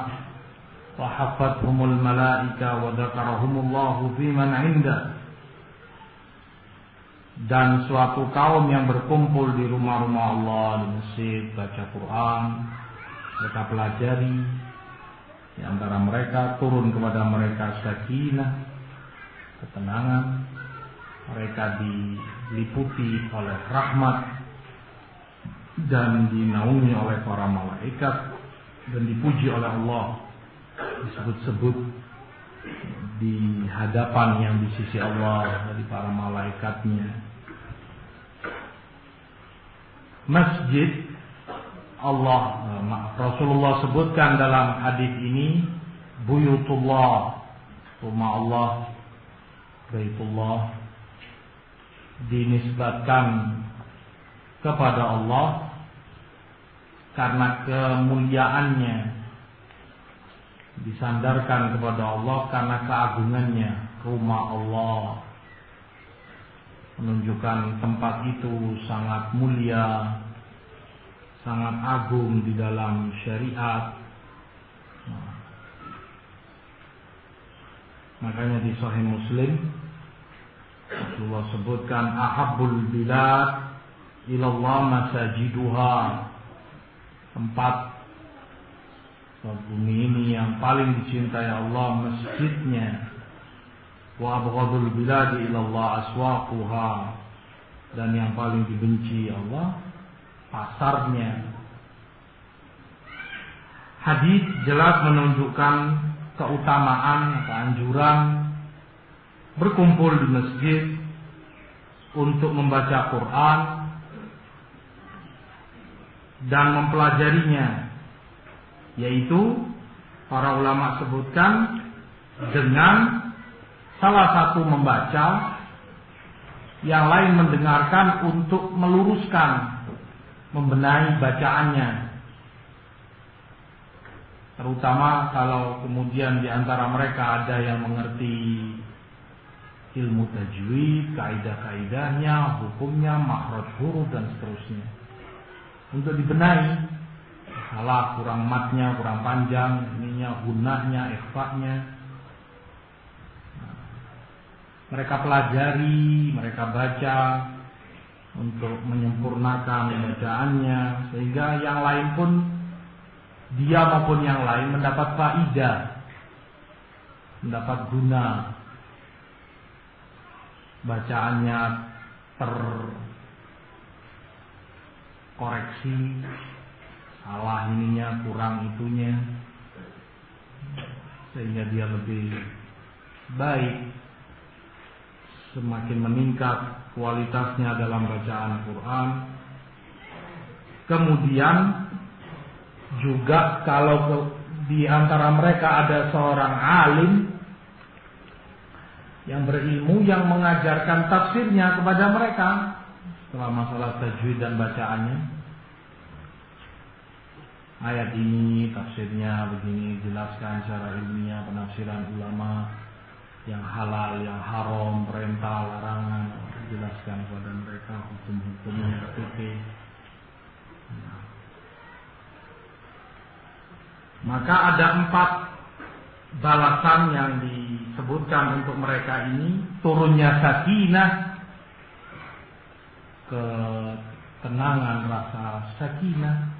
wa hafathumul malaika wa dzakarahumullahu fi man 'inda. Dan suatu kaum yang berkumpul di rumah-rumah Allah, di masjid, baca Quran, mereka pelajari, di antara mereka turun kepada mereka sakinah, ketenangan, mereka diliputi oleh rahmat dan dinaungi oleh para malaikat dan dipuji oleh Allah, disebut-sebut di hadapan yang di sisi Allah dari para malaikatnya. Masjid Rasulullah sebutkan dalam hadis ini buyutullah, rumah Allah, baitullah, dinisbatkan kepada Allah karena kemuliaannya, disandarkan kepada Allah karena keagungannya. Rumah Allah menunjukkan tempat itu sangat mulia, sangat agung di dalam syariat. Makanya di Sahih Muslim Rasulullah sebutkan ahabbul bilad ilallah masajiduha, tempat bumi ini yang paling dicintai Allah masjidnya. Wa abghadul bilad ilallah aswaquha, dan yang paling dibenci Allah pasarnya. Hadis jelas menunjukkan keutamaan atau anjuran berkumpul di masjid untuk membaca Quran dan mempelajarinya, yaitu para ulama sebutkan dengan salah satu membaca, yang lain mendengarkan untuk meluruskan, membenahi bacaannya. Terutama kalau kemudian di antara mereka ada yang mengerti ilmu tajwid, kaidah-kaidahnya, hukumnya, makhraj huruf dan seterusnya. untuk dibenahi. Salah, kurang matnya, kurang panjang, ininya, gunahnya, ikhfa'nya. Mereka pelajari, mereka baca untuk menyempurnakan bacaannya, sehingga yang lain pun, dia maupun yang lain mendapat faidah, mendapat guna. Bacaannya terkoreksi, salah ininya, kurang itunya, sehingga dia lebih baik, semakin meningkat kualitasnya dalam bacaan Quran. Kemudian juga kalau di antara mereka ada seorang alim yang berilmu yang mengajarkan tafsirnya kepada mereka setelah masalah tajwid dan bacaannya. Ayat ini tafsirnya begini, jelaskan secara ilmiah penafsiran ulama, yang halal, yang haram, perintah, larangan, jelaskan kepada mereka hukum-hukumnya, fikih. Maka ada 4 balasan yang disebutkan untuk mereka ini. Turunnya sakinah, ketenangan, rasa sakinah,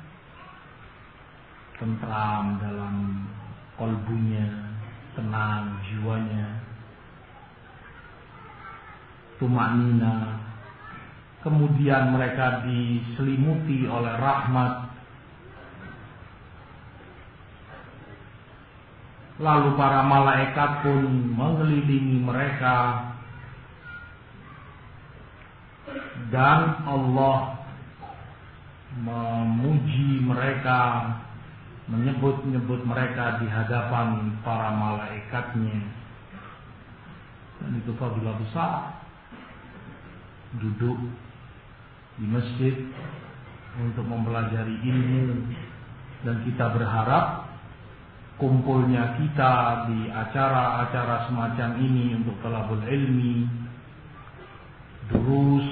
tentram dalam kolbunya, tenang jiwanya, tumaknina. Kemudian mereka diselimuti oleh rahmat. Lalu para malaikat pun mengelilingi mereka, dan Allah memuji mereka, menyebut-nyebut mereka di hadapan para malaikatnya. Dan itu fadilah besar, duduk di masjid untuk mempelajari ilmu, dan kita berharap kumpulnya kita di acara-acara semacam ini untuk talabul ilmi, durus,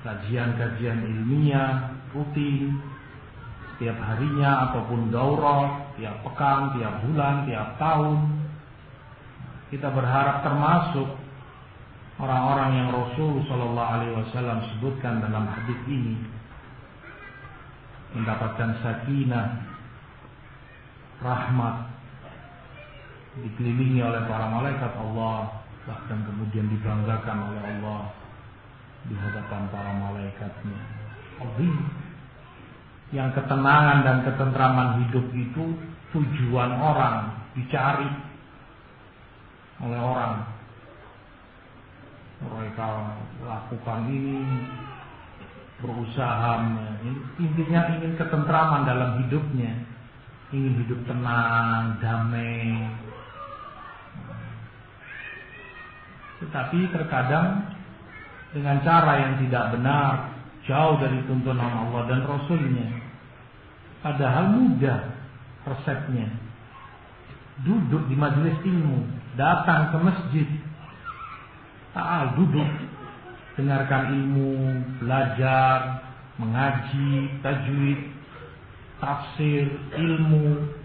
kajian-kajian ilmiah rutin setiap harinya, ataupun daurah tiap pekan, tiap bulan, tiap tahun. Kita berharap termasuk orang-orang yang Rasul Shallallahu Alaihi Wasallam sebutkan dalam hadis ini, mendapatkan sakinah, rahmat, dikelilingi oleh para malaikat Allah, bahkan kemudian dibanggakan oleh Allah di hadapan para malaikatnya. Yang ketenangan dan ketentraman hidup itu tujuan orang, dicari oleh orang. Mereka lakukan ini, berusaha, intinya ingin ketentraman dalam hidupnya, ingin hidup tenang, damai. Tetapi terkadang dengan cara yang tidak benar, jauh dari tuntunan Allah dan Rasulnya. Padahal mudah resepnya. Duduk di majelis ilmu, datang ke masjid, duduk, dengarkan ilmu, belajar, mengaji, tajwid, tafsir, ilmu.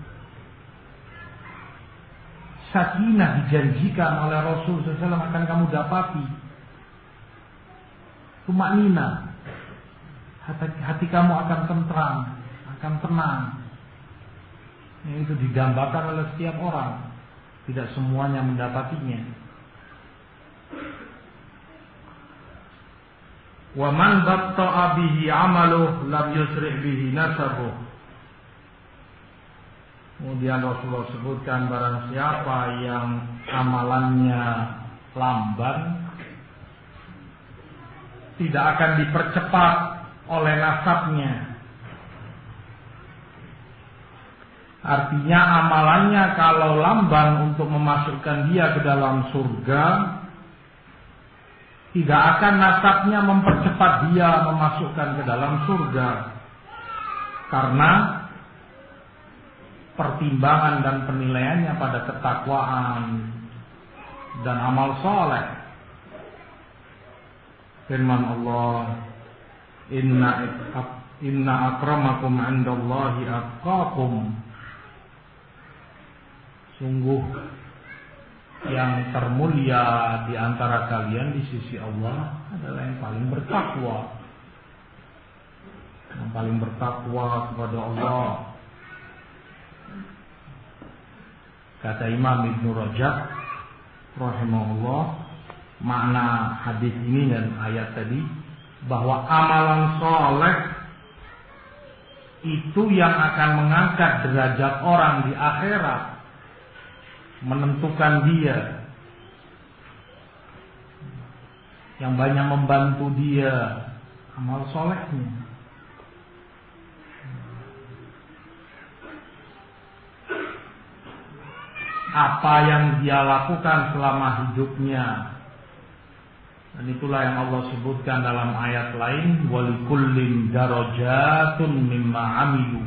Sakinah dijanjikan oleh Rasul SAW akan kamu dapati. Tumaknina, hati kamu akan tentram, akan tenang. Itu didambakan oleh setiap orang. Tidak semuanya mendapatinya. Wa man batta'a bihi 'amaluhu lam yusri' bihi nasabuh. Kemudian Rasulullah sebutkan, barang siapa yang amalannya lamban, tidak akan dipercepat oleh nasabnya. Artinya amalannya kalau lamban untuk memasukkan dia ke dalam surga, tidak akan nasabnya mempercepat dia memasukkan ke dalam surga. Karena pertimbangan dan penilaiannya pada ketakwaan dan amal soleh. Firman Allah, Inna akramakum 'indallahi atqakum. Sungguh yang termulia di antara kalian di sisi Allah adalah yang paling bertakwa. Yang paling bertakwa kepada Allah. Kata Imam Ibnu Rajab rahimahullah, makna hadis ini dan ayat tadi, bahwa amalan soleh itu yang akan mengangkat derajat orang di akhirat, menentukan dia, yang banyak membantu dia amal solehnya. Apa yang dia lakukan selama hidupnya. Dan itulah yang Allah sebutkan dalam ayat lain, walikullin darajatun mimma amilu.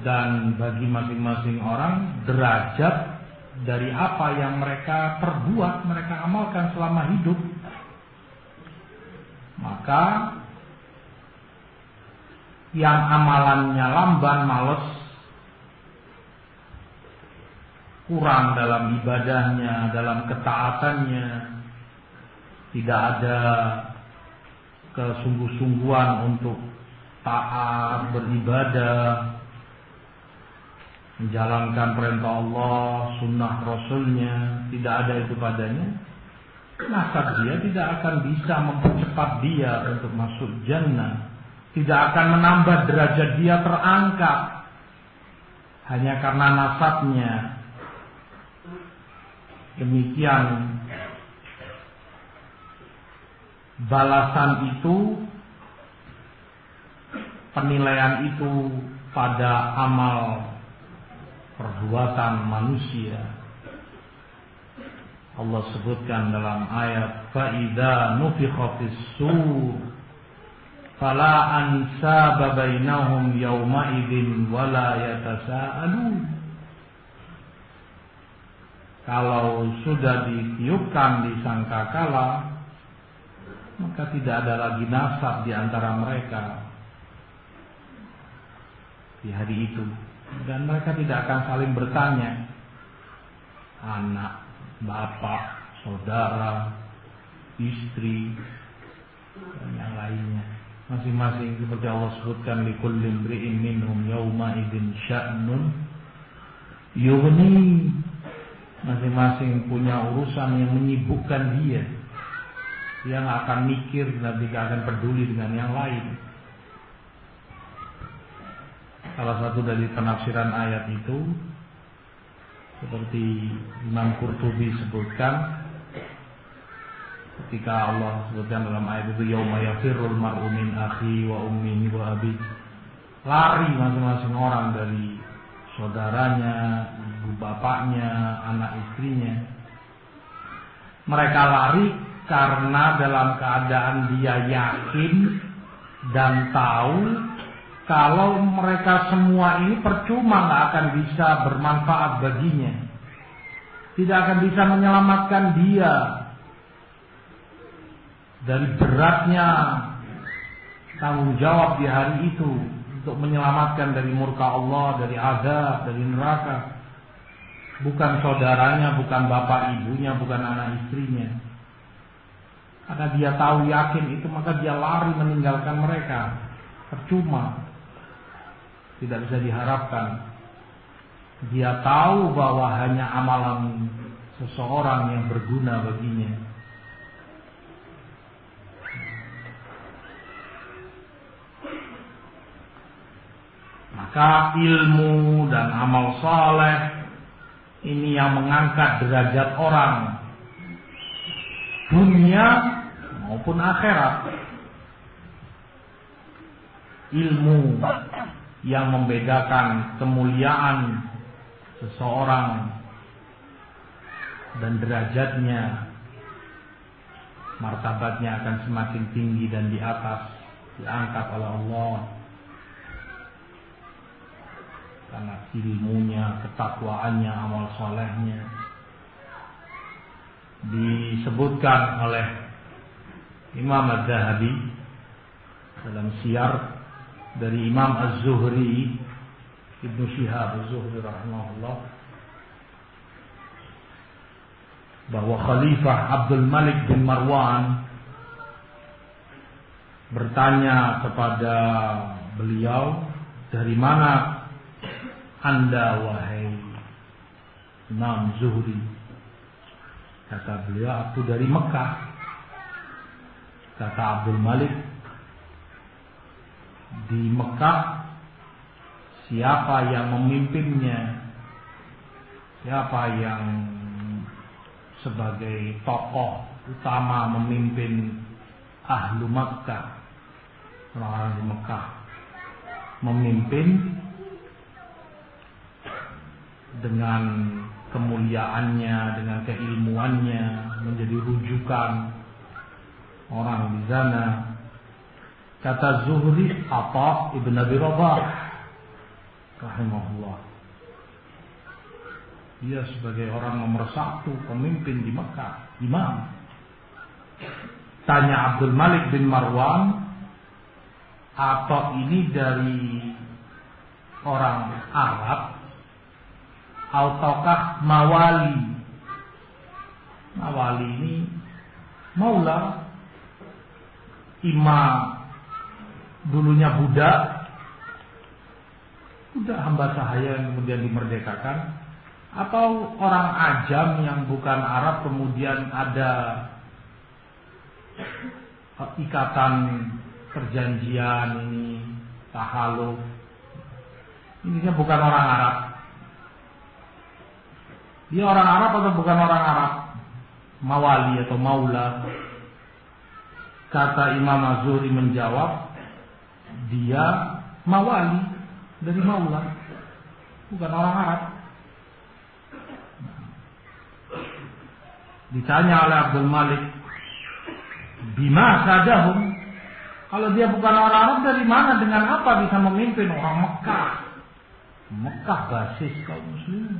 Dan bagi masing-masing orang derajat dari apa yang mereka perbuat, mereka amalkan selama hidup. Maka yang amalannya lamban, males, kurang dalam ibadahnya, dalam ketaatannya, tidak ada kesungguh-sungguhan untuk taat, beribadah, menjalankan perintah Allah, sunnah Rasulnya, tidak ada itu padanya, maka dia tidak akan bisa mempercepat dia untuk masuk jannah, tidak akan menambah derajat dia terangkat hanya karena nasabnya. Demikian balasan itu, penilaian itu pada amal perbuatan manusia. Allah sebutkan dalam ayat, فَإِذَا نُفِخَ فِي الصُّورِ فَلَا أَنْسَابَ بَيْنَهُمْ يَوْمَئِذٍ وَلَا يَتَسَاءَلُونَ. Kalau sudah ditiupkan di sangkakala, maka tidak ada lagi nasab di antara mereka di hari itu, dan mereka tidak akan saling bertanya, anak, bapak, saudara, istri, dan yang lainnya. Masing-masing seperti Allah sebutkan, likulli imri'in minhum yawma idzin sya'nun yughni. Masing-masing punya urusan yang menyibukkan dia. Dia nggak akan mikir dan tidak akan peduli dengan yang lain. Salah satu dari penafsiran ayat itu, seperti Imam Qurtubi sebutkan, ketika Allah sebutkan dalam ayat itu, yauma yafirrul mar'u min akhi wa ummihi wa abi, lari masing-masing orang dari saudaranya, ibu bapaknya, anak istrinya. Mereka lari karena dalam keadaan dia yakin dan tahu kalau mereka semua ini percuma, nggak akan bisa bermanfaat baginya, tidak akan bisa menyelamatkan dia dari beratnya tanggung jawab di hari itu untuk menyelamatkan dari murka Allah, dari azab, dari neraka. Bukan saudaranya, bukan bapak ibunya, bukan anak istrinya. Karena dia tahu, yakin itu, maka dia lari meninggalkan mereka. Percuma, tidak bisa diharapkan. Dia tahu bahwa hanya amalan seseorang yang berguna baginya. Maka ilmu dan amal saleh ini yang mengangkat derajat orang, dunia maupun akhirat. Ilmu yang membedakan kemuliaan seseorang dan derajatnya, martabatnya akan semakin tinggi dan di atas, diangkat oleh Allah. Karena ilmunya, ketakwaannya, amal solehnya. Disebutkan oleh Imam Az-Zahabi dalam Siyar dari Imam Az-Zuhri, Ibnu Syihab Az-Zuhri rahimahullah, bahwa Khalifah Abdul Malik bin Marwan bertanya kepada beliau, dari mana Anda wahai Imam Zuhri? Kata beliau, aku dari Mekah. Kata Abdul Malik, di Mekah siapa yang memimpinnya? Siapa yang sebagai tokoh utama memimpin ahlu Makkah, orang-orang di Mekah, memimpin dengan kemuliaannya, dengan keilmuannya, menjadi rujukan orang di sana. Kata Zuhri, Atha ibn Abi Rabah rahimahullah, dia sebagai orang nomor 1 pemimpin di Mekah, imam. Tanya Abdul Malik bin Marwan, Atha ini dari orang Arab ataukah mawali? Mawali ini maula, imam dulunya budak hamba sahaya yang kemudian dimerdekakan, atau orang ajam yang bukan Arab kemudian ada ikatan perjanjian ini, tahaluf. Ini bukan orang Arab. Dia orang Arab atau bukan orang Arab? Mawali atau maula? Kata Imam Az-Zuhri menjawab, dia mawali dari maula, bukan orang Arab. Ditanya oleh Abdul Malik, bima sadahum? Kalau dia bukan orang Arab, dari mana, dengan apa bisa memimpin orang Mekah? Mekah basis kaum muslimin.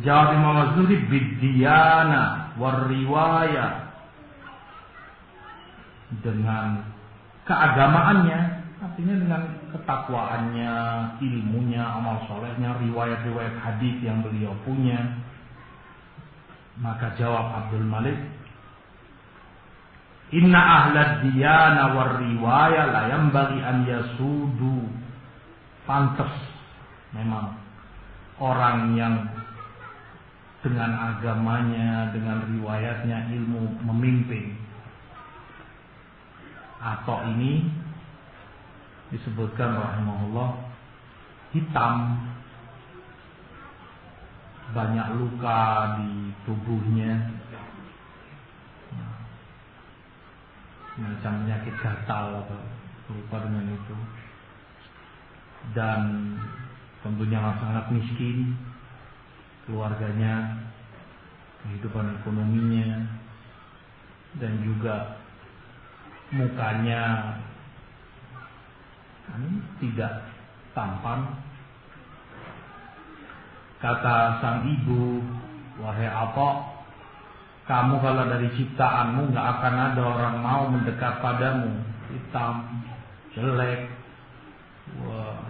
Jawab Imam Az-Zuhri, bidiyana warriwayah, dengan keagamaannya, artinya dengan ketakwaannya, ilmunya, amal solehnya, riwayat-riwayat hadis yang beliau punya. Maka jawab Abdul Malik, inna ahlad diyana war riwayah la yambaghi an yasudu. Pantes memang orang yang dengan agamanya, dengan riwayatnya, ilmu memimpin. Atau ini disebutkan rahimahullah hitam, banyak luka di tubuhnya, macam penyakit gatal atau lupa dengan itu, dan tentunya sangat miskin keluarganya, kehidupan ekonominya, dan juga mukanya tidak tampan. Kata sang ibu, wahai Atha, kamu kalau dari ciptaanmu gak akan ada orang mau mendekat padamu. Hitam, jelek, wah,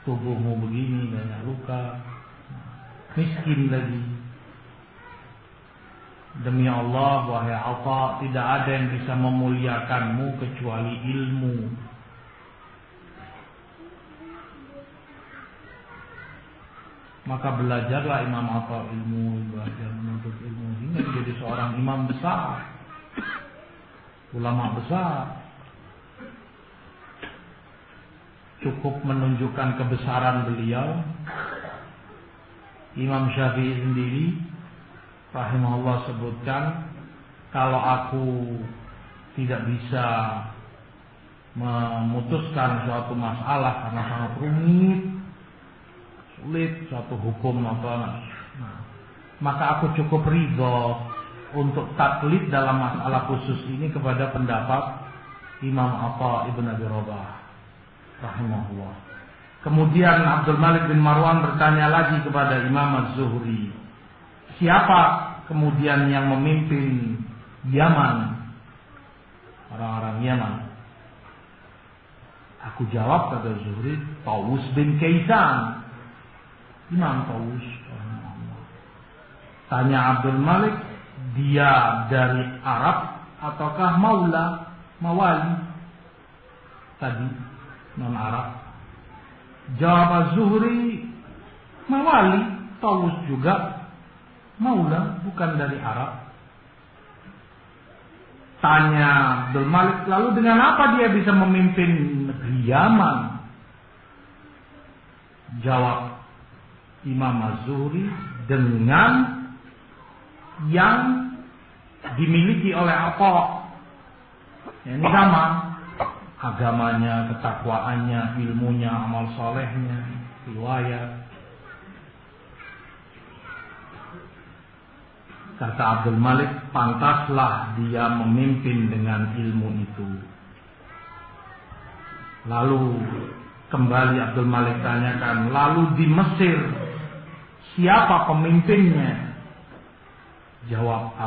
tubuhmu begini, banyak luka, miskin lagi. Demi Allah, wahai Atha, tidak ada yang bisa memuliakanmu kecuali ilmu. Maka belajarlah Imam Atha ilmu, belajar menuntut ilmu hingga menjadi seorang imam besar, ulama besar. Cukup menunjukkan kebesaran beliau. Imam Syafi'i sendiri rahimahullah sebutkan, kalau aku tidak bisa memutuskan suatu masalah karena sangat rumit, sulit, suatu hukum apa, maka aku cukup ridho untuk taklid dalam masalah khusus ini kepada pendapat Imam Atha ibn Abi Rabah rahimahullah. Kemudian Abdul Malik bin Marwan bertanya lagi kepada Imam Az-Zuhri, siapa kemudian yang memimpin Yaman, orang-orang Yaman? Aku jawab, kata Zuhri, Tawus bin Kaisan. Imam Tawus. Tanya Abdul Malik, dia dari Arab ataukah mawali? Tadi non Arab. Jawab Zuhri, mawali. Tawus juga maula, bukan dari Arab. Tanya Abdul Malik, lalu dengan apa dia bisa memimpin negeri Yaman? Jawab Imam Az-Zuhri, dengan yang dimiliki oleh apa? Ini sama, agamanya, ketakwaannya, ilmunya, amal solehnya, riwayat. Kata Abdul Malik, pantaslah dia memimpin dengan ilmu itu. Lalu kembali Abdul Malik tanyakan, lalu di Mesir siapa pemimpinnya? Jawab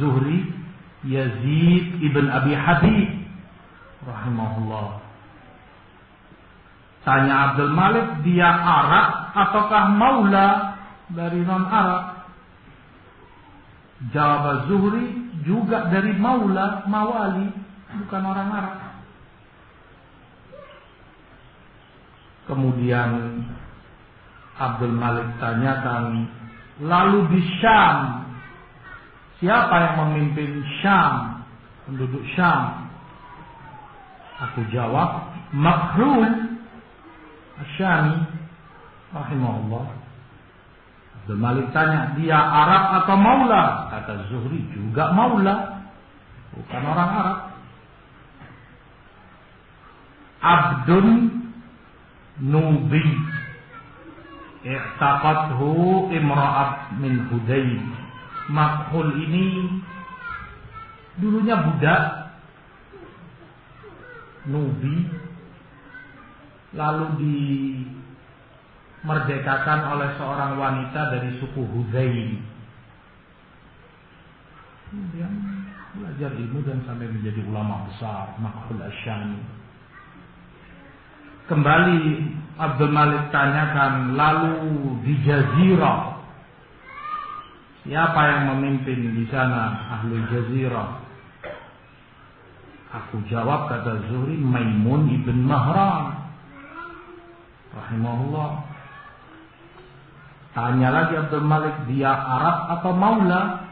Zuhri, Yazid ibn Abi Habib rahimahullah. Tanya Abdul Malik, dia Arab ataukah maula dari non Arab? Jawab Zuhri, juga dari mawali, bukan orang Arab. Kemudian Abdul Malik tanyakan, lalu di Syam siapa yang memimpin Syam, penduduk Syam? Aku jawab, Makrul Asyami rahimahullah. Abdul Malik tanya, dia Arab atau maula? Kata Zuhri, juga maula, bukan orang Arab. Abdun Nubi i'taqadhu imra'at min Hudayl. Makhul ini dulunya budak Nubi, lalu dimerdekakan oleh seorang wanita dari suku Hudayl. Kemudian belajar ilmu dan sampai menjadi ulama besar, Makhul Asyami. Kembali Abdul Malik tanyakan, lalu di Jazirah siapa yang memimpin di sana, ahli Jazirah? Aku jawab, kata Zuhri, Maimun ibn Mahran rahimahullah. Tanya lagi Abdul Malik, dia Arab atau maula?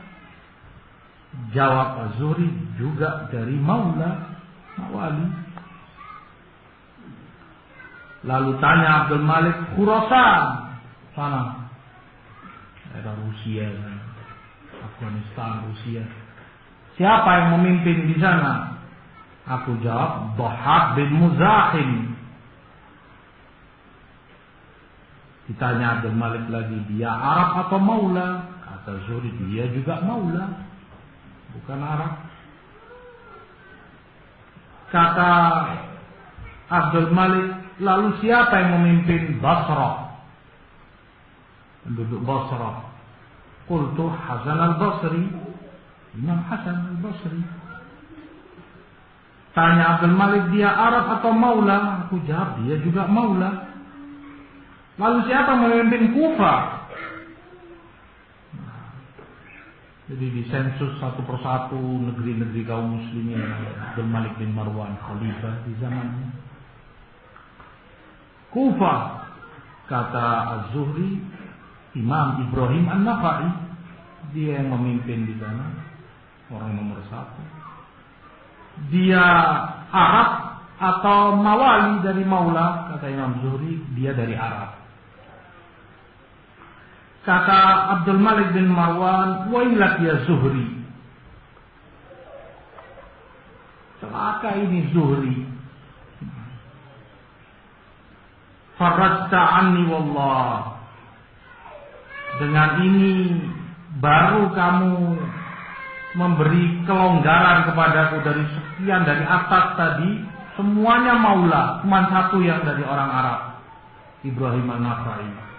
Jawab Az-Zuhri, juga dari mawali. Lalu tanya Abdul Malik, Khurasan, sana, daerah Rusia, Afghanistan, Rusia. Siapa yang memimpin di sana? Aku jawab, Dhahhak bin Muzahim. Ditanya Abdul Malik lagi, dia Arab atau maula? Kata Zuhri, dia juga maula, bukan Arab. Kata Abdul Malik, lalu siapa yang memimpin Basrah, penduduk Basrah? Qultu Hasan al-Basri, Imam Hasan al-Basri. Tanya Abdul Malik, dia Arab atau maula? Aku jawab, dia juga maula. Lalu siapa memimpin Kufah? Jadi disensus satu persatu negeri-negeri kaum muslimin. Abdul Malik bin Marwan khalifah di zamannya. Kufah, kata Az-Zuhri, Imam Ibrahim An-Nakhai, dia yang memimpin di sana, orang nomor 1. Dia Arab atau mawali dari maula? Kata Imam Zuhri, dia dari Arab. Kata Abdul Malik bin Marwan, wailak ya Zuhri, celaka ini Zuhri. Farajta anni wallah, dengan ini baru kamu memberi kelonggaran kepadaku. Dari sekian, dari atas tadi semuanya maula, cuma satu yang dari orang Arab, Ibrahim An-Nakhai.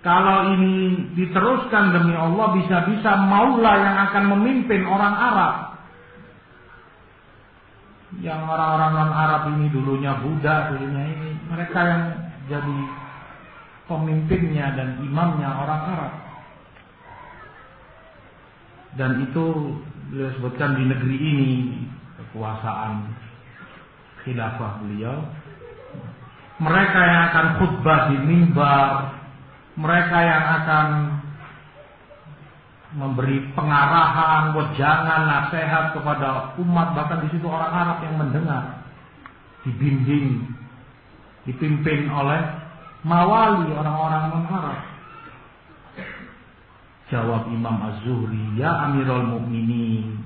Kalau ini diteruskan, demi Allah, bisa-bisa maula yang akan memimpin orang Arab. Yang orang-orang non-Arab ini dulunya Buddha, dulunya ini, mereka yang jadi pemimpinnya dan imamnya orang Arab. Dan itu beliau sebutkan di negeri ini kekuasaan khilafah beliau. Mereka yang akan khutbah di mimbar, mereka yang akan memberi pengarahan, wejangan, nasihat kepada umat, bahkan di situ orang Arab yang mendengar, dibimbing, dipimpin oleh mawali orang-orang non-Arab. Jawab Imam Az-Zuhri, ya Amirul Mukminin,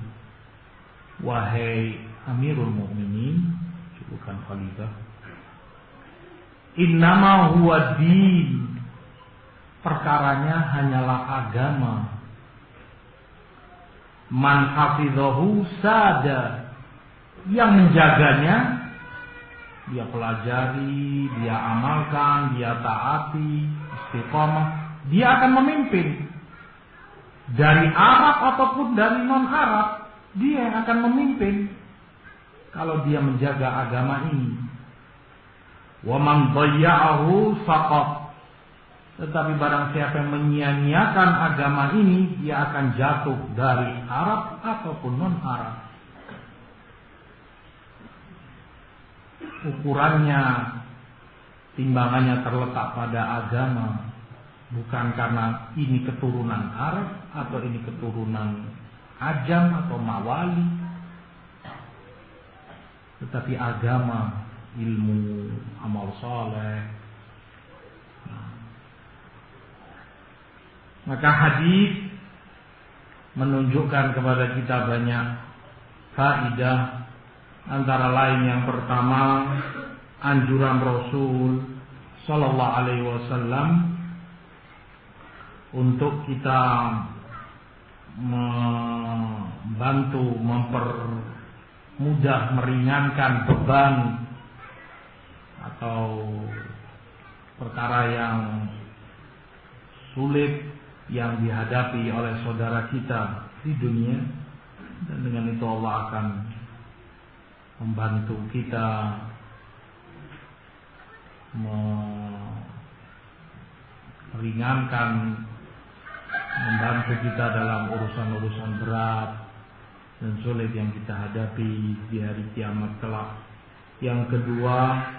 wahai Amirul Mukminin, bukan khalifah, innama huwa din, perkaranya hanyalah agama. Man hafidhahu sada, yang menjaganya dia pelajari, dia amalkan, dia taati, istiqamah, dia akan memimpin. Dari Arab ataupun dari non-Arab, dia yang akan memimpin kalau dia menjaga agama ini. Wa man dhayya'ahu saqat, tetapi barang siapa yang menyia-nyiakan agama ini, dia akan jatuh dari Arab ataupun non-Arab. Ukurannya, timbangannya terletak pada agama, bukan karena ini keturunan Arab atau ini keturunan Ajam atau Mawali, tetapi agama, ilmu, amal saleh. Maka hadis menunjukkan kepada kita banyak faedah, antara lain yang pertama, anjuran Rasul Sallallahu Alaihi Wasallam untuk kita membantu, mempermudah, meringankan beban atau perkara yang sulit yang dihadapi oleh saudara kita di dunia, dan dengan itu Allah akan membantu kita meringankan, membantu kita dalam urusan-urusan berat dan sulit yang kita hadapi di hari kiamat kelak. Yang kedua,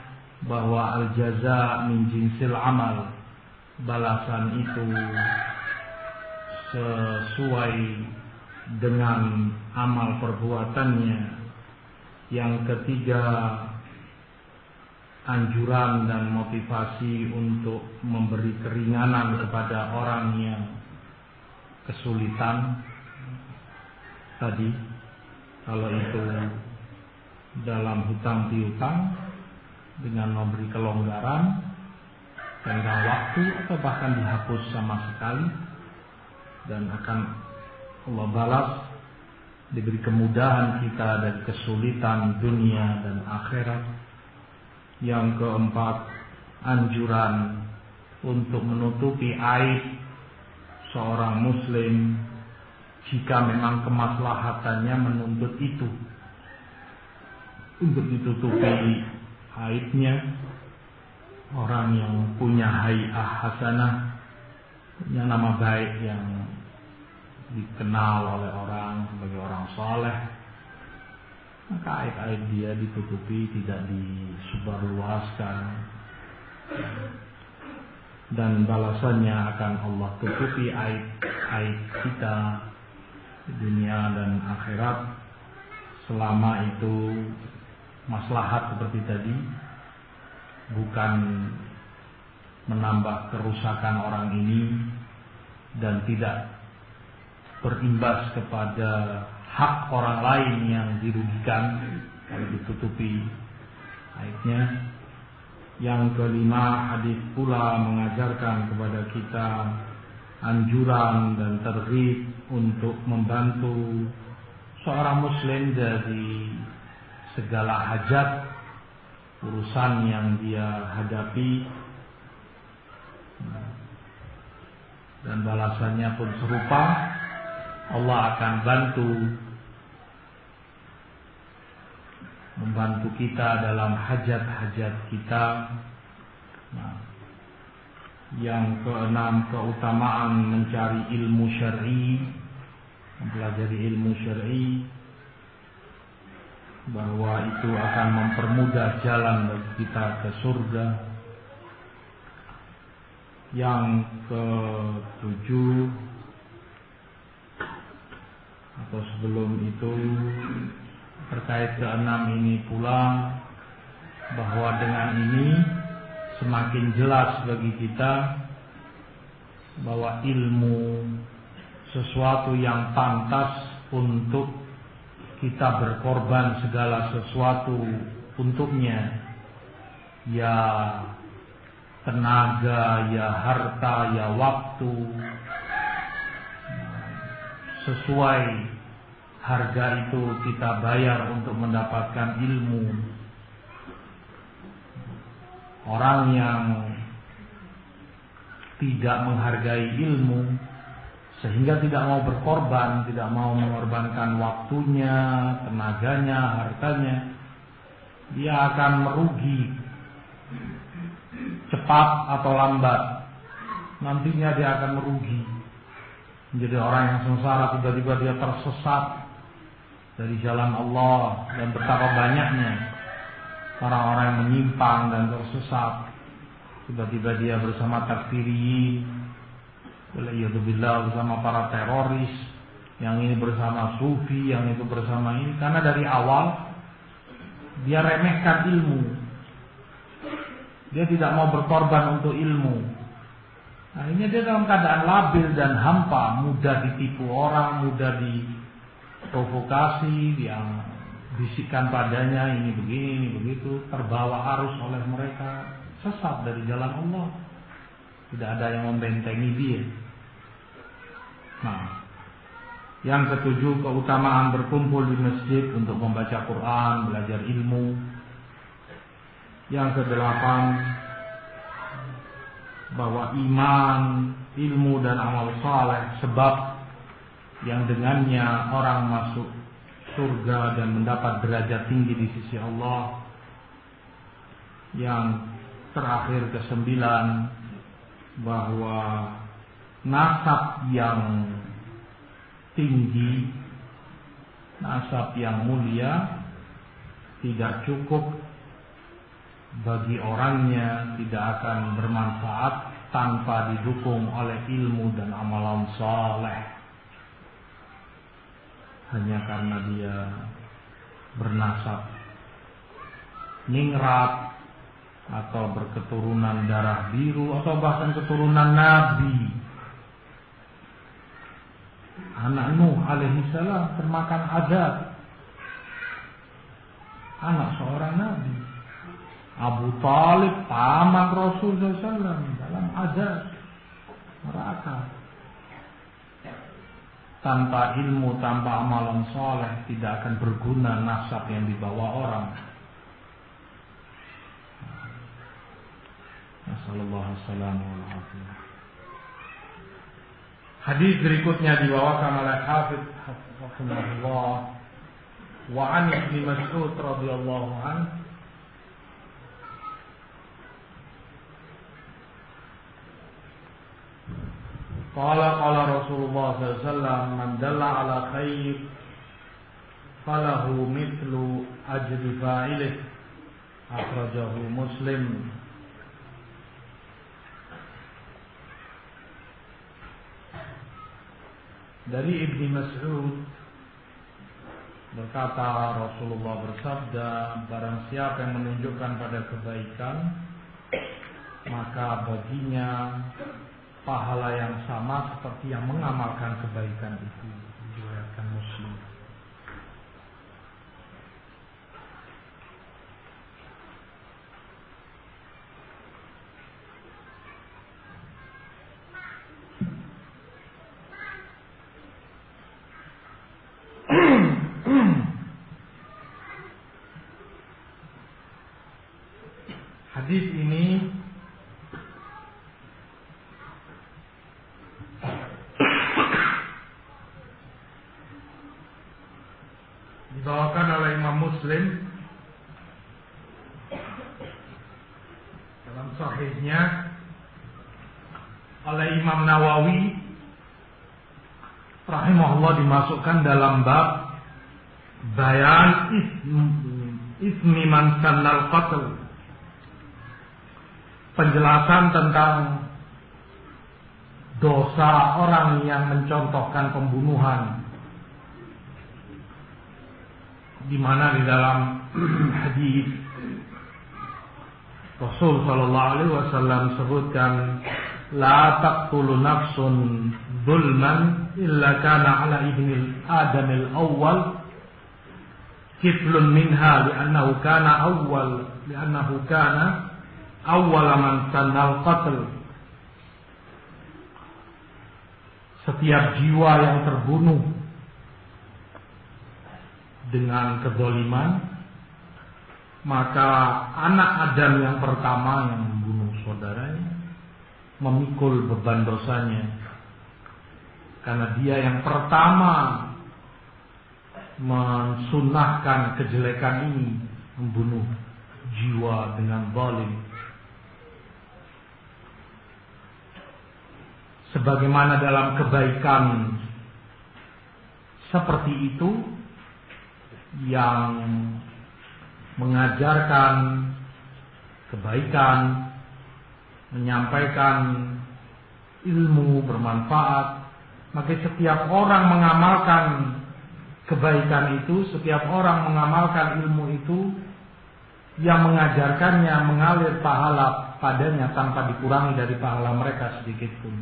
bahwa al-jaza min jinsil amal, balasan itu sesuai dengan amal perbuatannya. Yang ketiga, anjuran dan motivasi untuk memberi keringanan kepada orang yang kesulitan tadi, kalau itu dalam hutang piutang, dengan memberi kelonggaran tenggang waktu atau bahkan dihapus sama sekali, dan akan Allah balas, diberi kemudahan kita dari kesulitan dunia dan akhirat. Yang keempat, anjuran untuk menutupi aib seorang muslim jika memang kemaslahatannya menuntut itu, untuk ditutupi aibnya. Orang yang punya hay'ah hasanah, punya nama baik yang dikenal oleh orang sebagai orang saleh, maka aib-aib dia ditutupi, tidak disebarluaskan, dan balasannya akan Allah tutupi aib-aib kita di dunia dan akhirat, selama itu maslahat seperti tadi, bukan menambah kerusakan orang ini dan tidak berimbas kepada hak orang lain yang dirugikan kalau ditutupi aibnya. Yang kelima, hadis pula mengajarkan kepada kita anjuran dan targhib untuk membantu seorang muslim dari segala hajat urusan yang dia hadapi, dan balasannya pun serupa. Allah akan bantu membantu kita dalam hajat-hajat kita. Nah, yang keenam, keutamaan mencari ilmu syar'i, mempelajari ilmu syar'i, bahwa itu akan mempermudah jalan bagi kita ke surga. Yang ketujuh, atau sebelum itu, terkait keenam ini pula, bahwa dengan ini semakin jelas bagi kita bahwa ilmu sesuatu yang pantas untuk kita berkorban segala sesuatu untuknya, ya tenaga, ya harta, ya waktu, sesuai harga itu kita bayar untuk mendapatkan ilmu. Orang yang tidak menghargai ilmu sehingga tidak mau berkorban, tidak mau mengorbankan waktunya, tenaganya, hartanya, dia akan merugi cepat atau lambat. Nantinya dia akan merugi, menjadi orang yang sengsara. Tiba-tiba dia tersesat dari jalan Allah, dan betapa banyaknya orang-orang yang menyimpang dan tersesat. Tiba-tiba dia bersama takfiriyin, bersama para teroris, yang ini bersama sufi, yang itu bersama ini, karena dari awal dia remehkan ilmu. Dia tidak mau berkorban untuk ilmu. Akhirnya dia dalam keadaan labil dan hampa, mudah ditipu orang, mudah diprovokasi, yang bisikkan padanya ini begini, ini begitu, terbawa arus oleh mereka, sesat dari jalan Allah. Tidak ada yang membentengi dia. Nah, yang ketujuh, keutamaan berkumpul di masjid untuk membaca Quran, belajar ilmu. Yang kedelapan, bahwa iman, ilmu dan amal saleh sebab yang dengannya orang masuk surga dan mendapat derajat tinggi di sisi Allah. Yang terakhir, kesembilan, bahwa nasab yang tinggi, nasab yang mulia tidak cukup bagi orangnya, tidak akan bermanfaat tanpa didukung oleh ilmu dan amalan saleh. Hanya karena dia bernasab ningrat, atau berketurunan darah biru, atau bahkan keturunan Nabi. Anak Nuh alaihissalam termakan azab, anak seorang Nabi. Abu Talib paman Rasul SAW dalam azab neraka. Tanpa ilmu, tanpa amalan soleh, tidak akan berguna nasab yang dibawa orang. Assalamualaikum. Hadis berikutnya dibawakan oleh Hafidz Hafizahullah wa an Ibnu Mas'ud radhiyallahu anhu. Qala Rasulullah sallallahu alaihi wasallam, man dalla ala khair falahu mithlu ajri fa'ilih, akhrajahu Muslim. Dari Ibnu Mas'ud berkata, Rasulullah bersabda, barang siapa yang menunjukkan pada kebaikan, maka baginya pahala yang sama seperti yang mengamalkan kebaikan itu. Diriwayatkan Muslim. Hadis ini dibawakan oleh Imam Muslim Imam Nawawi rahimahullah dimasukkan dalam bab bayan ismi man sannal qatl, penjelasan tentang dosa orang yang mencontohkan pembunuhan, di mana di dalam hadis Rasul sallallahu alaihi wasallam sebutkan la taqtulu nafsun zulman illa kana ala ibni adam al-awwal kiflun minha li'annahu kana awwal man sannal qatl. Setiap jiwa yang terbunuh dengan kezaliman, maka anak Adam yang pertama yang membunuh saudaranya memikul beban dosanya, karena dia yang pertama mensunahkan kejelekan ini, membunuh jiwa dengan zalim. Sebagaimana dalam kebaikan seperti itu yang mengajarkan kebaikan, menyampaikan ilmu bermanfaat, maka setiap orang mengamalkan kebaikan itu, setiap orang mengamalkan ilmu itu, yang mengajarkannya mengalir pahala padanya tanpa dikurangi dari pahala mereka sedikit pun.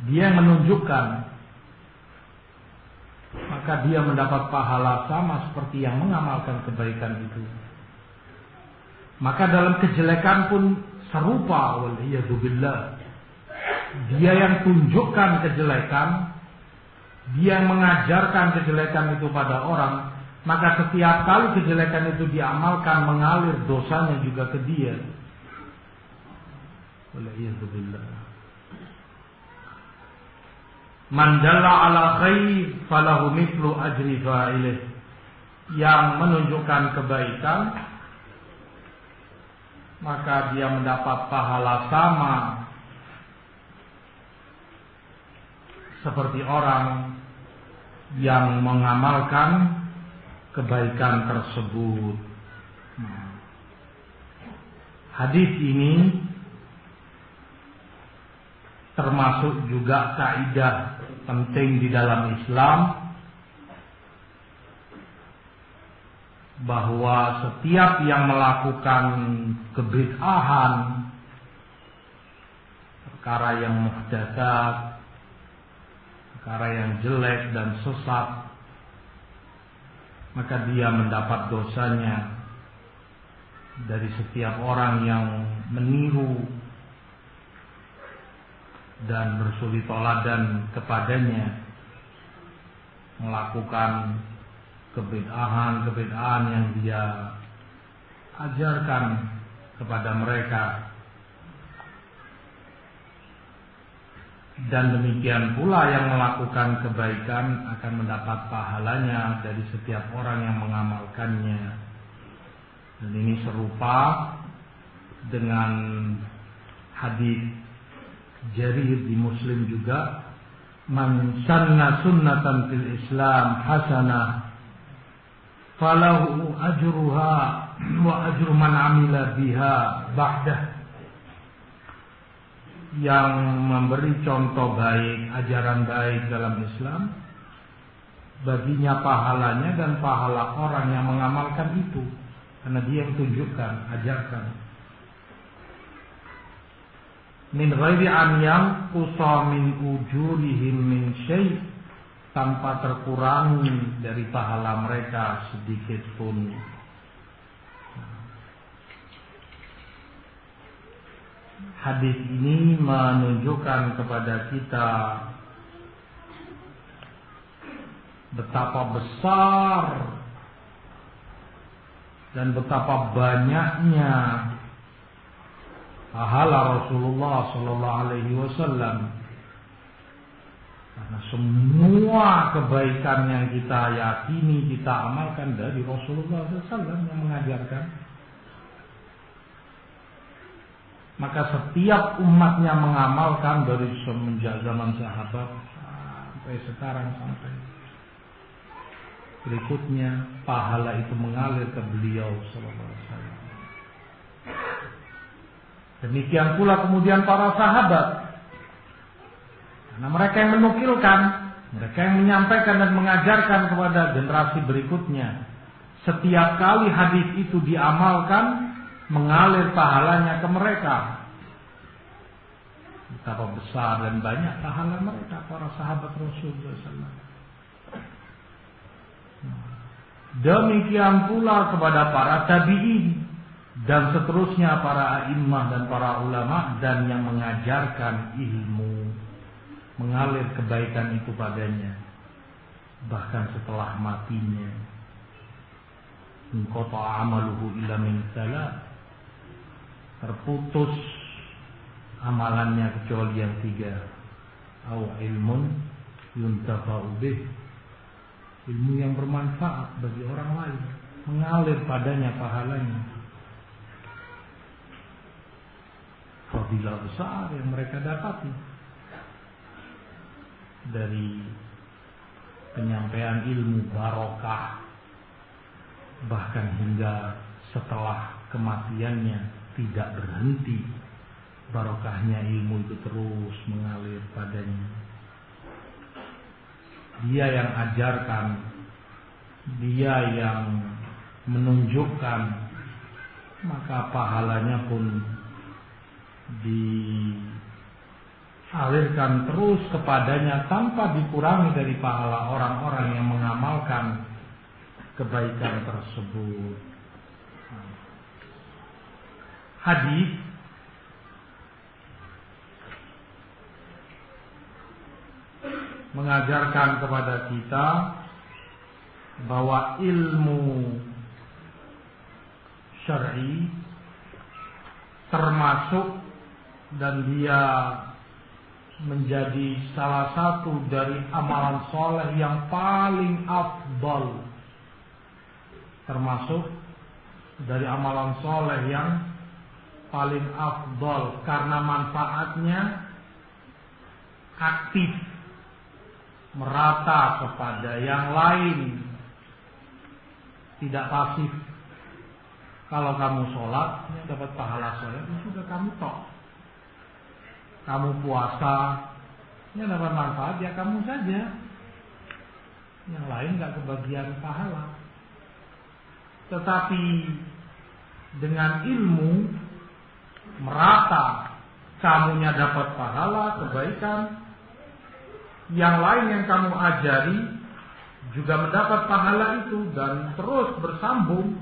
Dia yang menunjukkan, maka dia mendapat pahala sama seperti yang mengamalkan kebaikan itu. Maka dalam kejelekan pun serupa, waliyadzubillah. Dia yang tunjukkan kejelekan, dia yang mengajarkan kejelekan itu pada orang, maka setiap kali kejelekan itu diamalkan, mengalir dosanya juga ke dia. Waliyadzubillah. Man dalla ala khair falahu mithlu ajri fa'ilih. Yang menunjukkan kebaikan, maka dia mendapat pahala sama seperti orang yang mengamalkan kebaikan tersebut. Hadis ini termasuk juga kaidah penting di dalam Islam, bahwa setiap yang melakukan kebid'ahan, perkara yang muhdatsat, perkara yang jelek dan sesat, maka dia mendapat dosanya dari setiap orang yang meniru dan bersuri toladan kepadanya, melakukan kebid'ahan yang dia ajarkan kepada mereka. Dan demikian pula yang melakukan kebaikan akan mendapat pahalanya dari setiap orang yang mengamalkannya. Dan ini serupa dengan hadis Jarir di Muslim juga, man sanna sunnatan fil Islam hasanah falahu ajruha wa ajru man amila biha ba'dah. Yang memberi contoh baik, ajaran baik dalam Islam, baginya pahalanya dan pahala orang yang mengamalkan itu, karena dia yang tunjukkan, ajarkan. Min ghairi an yanqusa min ujurihim min syai', tanpa terkurangi dari pahala mereka sedikit pun. Hadis ini menunjukkan kepada kita betapa besar dan betapa banyaknya pahala Rasulullah sallallahu alaihi wasallam. Karena semua kebaikan yang kita yakini, kita amalkan dari Rasulullah sallallahu alaihi wasallam yang mengajarkan. Maka setiap umatnya mengamalkan dari semenjak zaman sahabat sampai sekarang, sampai berikutnya, pahala itu mengalir ke beliau sallallahu alaihi wasallam. Demikian pula kemudian para sahabat, karena mereka yang menukilkan, mereka yang menyampaikan dan mengajarkan kepada generasi berikutnya. Setiap kali hadis itu diamalkan, mengalir pahalanya ke mereka. Betapa besar dan banyak pahala mereka, para sahabat Rasulullah SAW. Demikian pula kepada para tabi'in dan seterusnya, para a'immah dan para ulama, dan yang mengajarkan ilmu, mengalir kebaikan itu padanya bahkan setelah matinya. Inqata'a amaluhu illa min salat, terputus amalannya kecuali yang 3. Au ilmun yuntafa'u bih, ilmu yang bermanfaat bagi orang lain, mengalir padanya pahalanya. Fadilah besar yang mereka dapati dari penyampaian ilmu, barokah, bahkan hingga setelah kematiannya tidak berhenti barokahnya ilmu itu terus mengalir padanya. Dia yang ajarkan, dia yang menunjukkan, maka pahalanya pun dialirkan terus kepadanya tanpa dikurangi dari pahala orang-orang yang mengamalkan kebaikan tersebut. Hadis mengajarkan kepada kita bahwa ilmu syar'i termasuk dan dia menjadi salah satu dari amalan soleh yang paling afdal, termasuk dari amalan soleh yang paling afdal karena manfaatnya aktif, merata kepada yang lain, tidak pasif. Kalau kamu sholat, ya dapat pahala sholat, ya sudah kamu tok. Kamu puasa, ya dapat manfaat, ya kamu saja. Yang lain gak kebagian pahala. Tetapi dengan ilmu merata, kamunya dapat pahala, kebaikan. Yang lain yang kamu ajari juga mendapat pahala itu, dan terus bersambung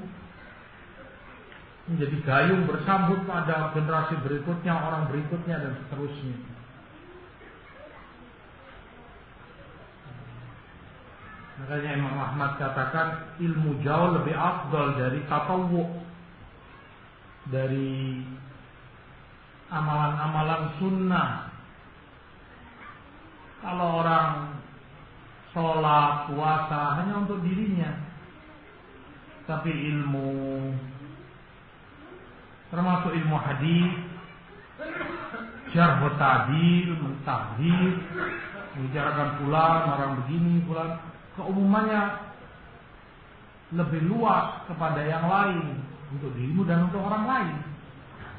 menjadi gayung bersambut pada generasi berikutnya, orang berikutnya, dan seterusnya. Makanya Imam Ahmad katakan ilmu jauh lebih afdal dari tatawwu, dari amalan-amalan sunnah. Kalau orang sholat, puasa hanya untuk dirinya, tapi ilmu, termasuk ilmu hadis, jarh wa ta'dil, mentahdzib, membicarakan fulan, orang begini, fulan, keumumannya lebih luas kepada yang lain, untuk dirimu dan untuk orang lain.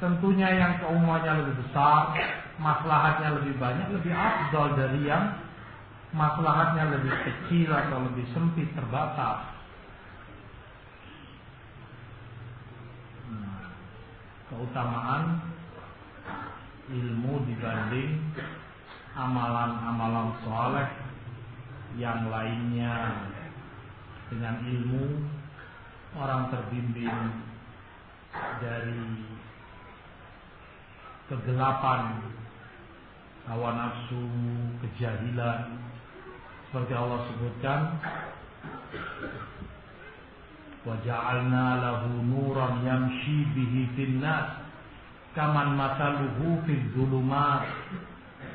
Tentunya yang keumumannya lebih besar, maslahatnya lebih banyak, lebih afdal dari yang maslahatnya lebih kecil atau lebih sempit, terbatas. Keutamaan ilmu dibanding amalan-amalan soleh yang lainnya. Dengan ilmu orang terbimbing dari kegelapan hawa nafsu, kejahilan, seperti Allah sebutkan, wa ja'alna lahu nuran yamshi bihi fin nas kaman mathaluhu fid dhulumat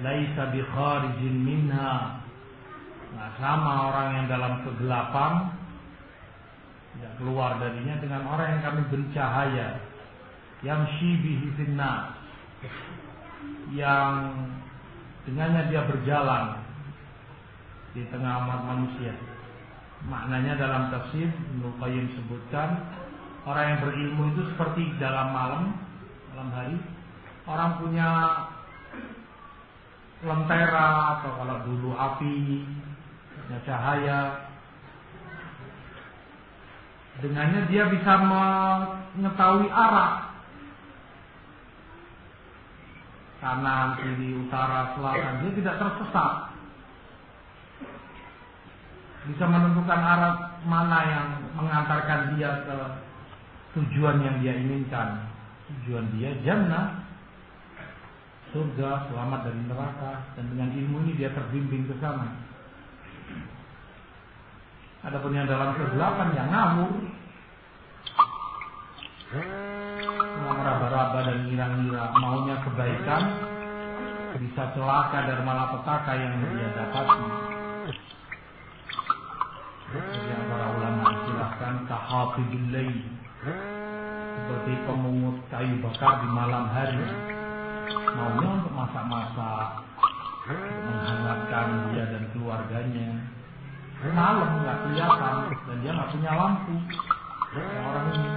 laisa bi kharijin minha. Nah, sama orang yang dalam kegelapan tidak keluar darinya dengan orang yang kami beri cahaya, yamshi bihi fin nas, yang dengannya dia berjalan di tengah umat manusia. Maknanya dalam tafsir Ibnu Qayyim sebutkan, orang yang berilmu itu seperti dalam malam hari, orang punya lentera atau kalau dulu api, punya cahaya. Dengannya dia bisa mengetahui arah, kanan, kiri, utara, selatan. Dia tidak tersesat. Bisa menentukan arah mana yang mengantarkan dia ke tujuan yang dia inginkan. Tujuan dia jannah, surga, selamat dari neraka. Dan dengan ilmu ini dia terbimbing ke sana. Adapun yang dalam kegelapan yang ngawur, cuma meraba-raba dan ngira-ngira maunya kebaikan, bisa celaka dari malapetaka yang dia dapati. Yang para ulama istilahkan kahafidul lail, seperti pemungut kayu bakar di malam hari, maunya untuk masak-masak, untuk menghangatkan dia dan keluarganya. Malam nggak kelihatan dan dia nggak punya lampu. Orang ini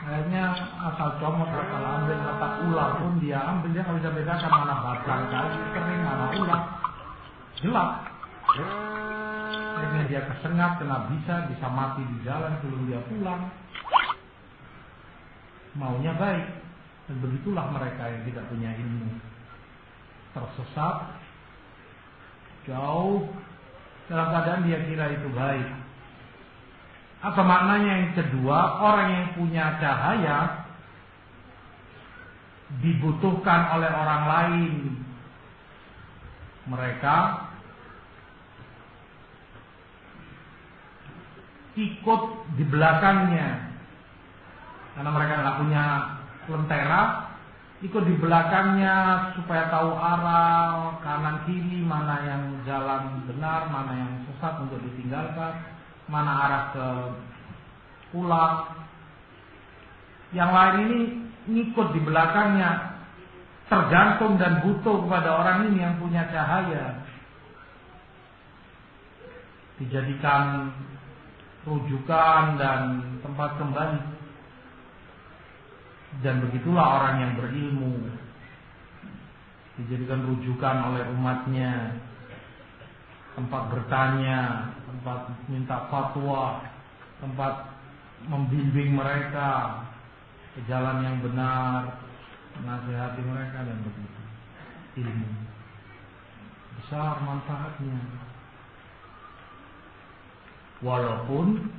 akhirnya asal comot, asal ambil letak ular pun dia ambil, dia nggak bisa bedakan mana batang kayu kering, mana ular, gelap. Akhirnya dia kesengat, kena bisa mati di jalan sebelum dia pulang. Maunya baik, dan begitulah mereka yang tidak punya ilmu, tersesat jauh dalam keadaan dia kira itu baik. Apa maknanya yang kedua? Orang yang punya cahaya dibutuhkan oleh orang lain. Mereka ikut di belakangnya, karena mereka nggak punya lentera, ikut di belakangnya supaya tahu arah kanan kiri, mana yang jalan benar, mana yang sesat untuk ditinggalkan, mana arah ke pulang. Yang lain ini ngikut di belakangnya, tergantung dan butuh kepada orang ini yang punya cahaya, dijadikan rujukan dan tempat kembali. Dan begitulah orang yang berilmu, dijadikan rujukan oleh umatnya, tempat bertanya, tempat minta fatwa, tempat membimbing mereka ke jalan yang benar, menasihati mereka, dan begitu. Ilmu besar manfaatnya. Walaupun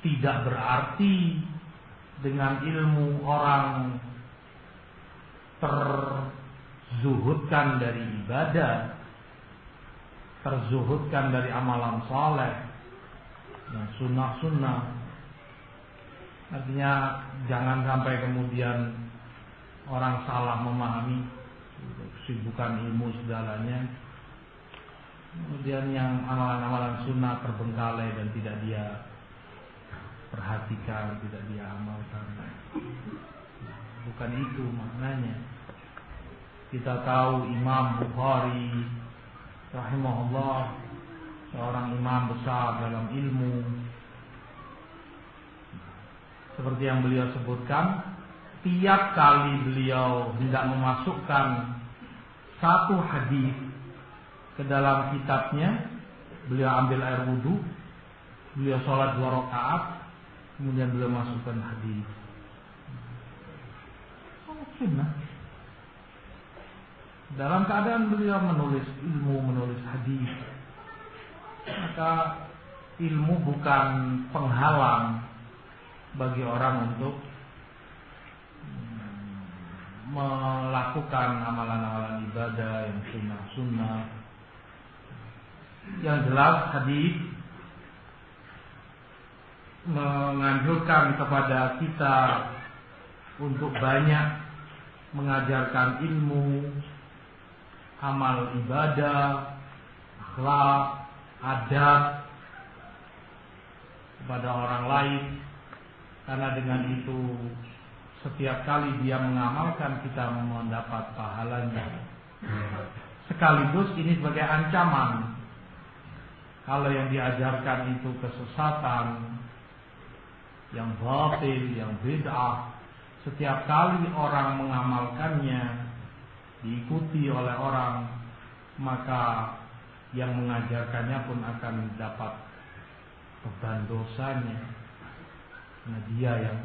tidak berarti dengan ilmu orang terzuhudkan dari ibadah, terzuhudkan dari amalan saleh, sunnah-sunnah. Artinya jangan sampai kemudian orang salah memahami, kesibukan ilmu segalanya, kemudian yang amalan-amalan sunnah terbengkalai dan tidak dia perhatikan, tidak dia amalkan. Bukan itu maknanya. Kita tahu Imam Bukhari rahimahullah, seorang imam besar dalam ilmu. Seperti yang beliau sebutkan, tiap kali beliau hendak memasukkan satu hadis ke dalam kitabnya, beliau ambil air wudu, beliau sholat 2 rakaat, kemudian beliau masukkan hadis. Sunnah. Dalam keadaan beliau menulis ilmu, menulis hadis. Maka ilmu bukan penghalang bagi orang untuk melakukan amalan-amalan ibadah yang sunnah-sunnah. Yang jelas hadis menganjurkan kepada kita untuk banyak mengajarkan ilmu, amal ibadah, akhlak, adab kepada orang lain, karena dengan itu setiap kali dia mengamalkan kita mendapat pahalanya. Sekaligus ini sebagai ancaman. Kalau yang diajarkan itu kesesatan, yang batil, yang bid'ah, setiap kali orang mengamalkannya, diikuti oleh orang, maka yang mengajarkannya pun akan dapat beban dosanya. Nah, dia yang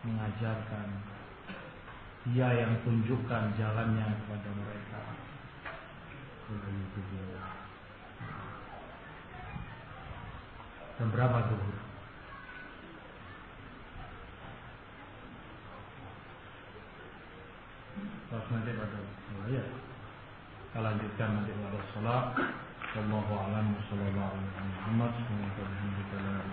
mengajarkan, dia yang tunjukkan jalannya kepada mereka. Dan berapa zuhur? Terus nanti pada ya. Kita lanjutkan nanti pada salat. Wallahu a'lam. Sallallahu alaihi wasallam. Muhammad sallallahu alaihi wasallam.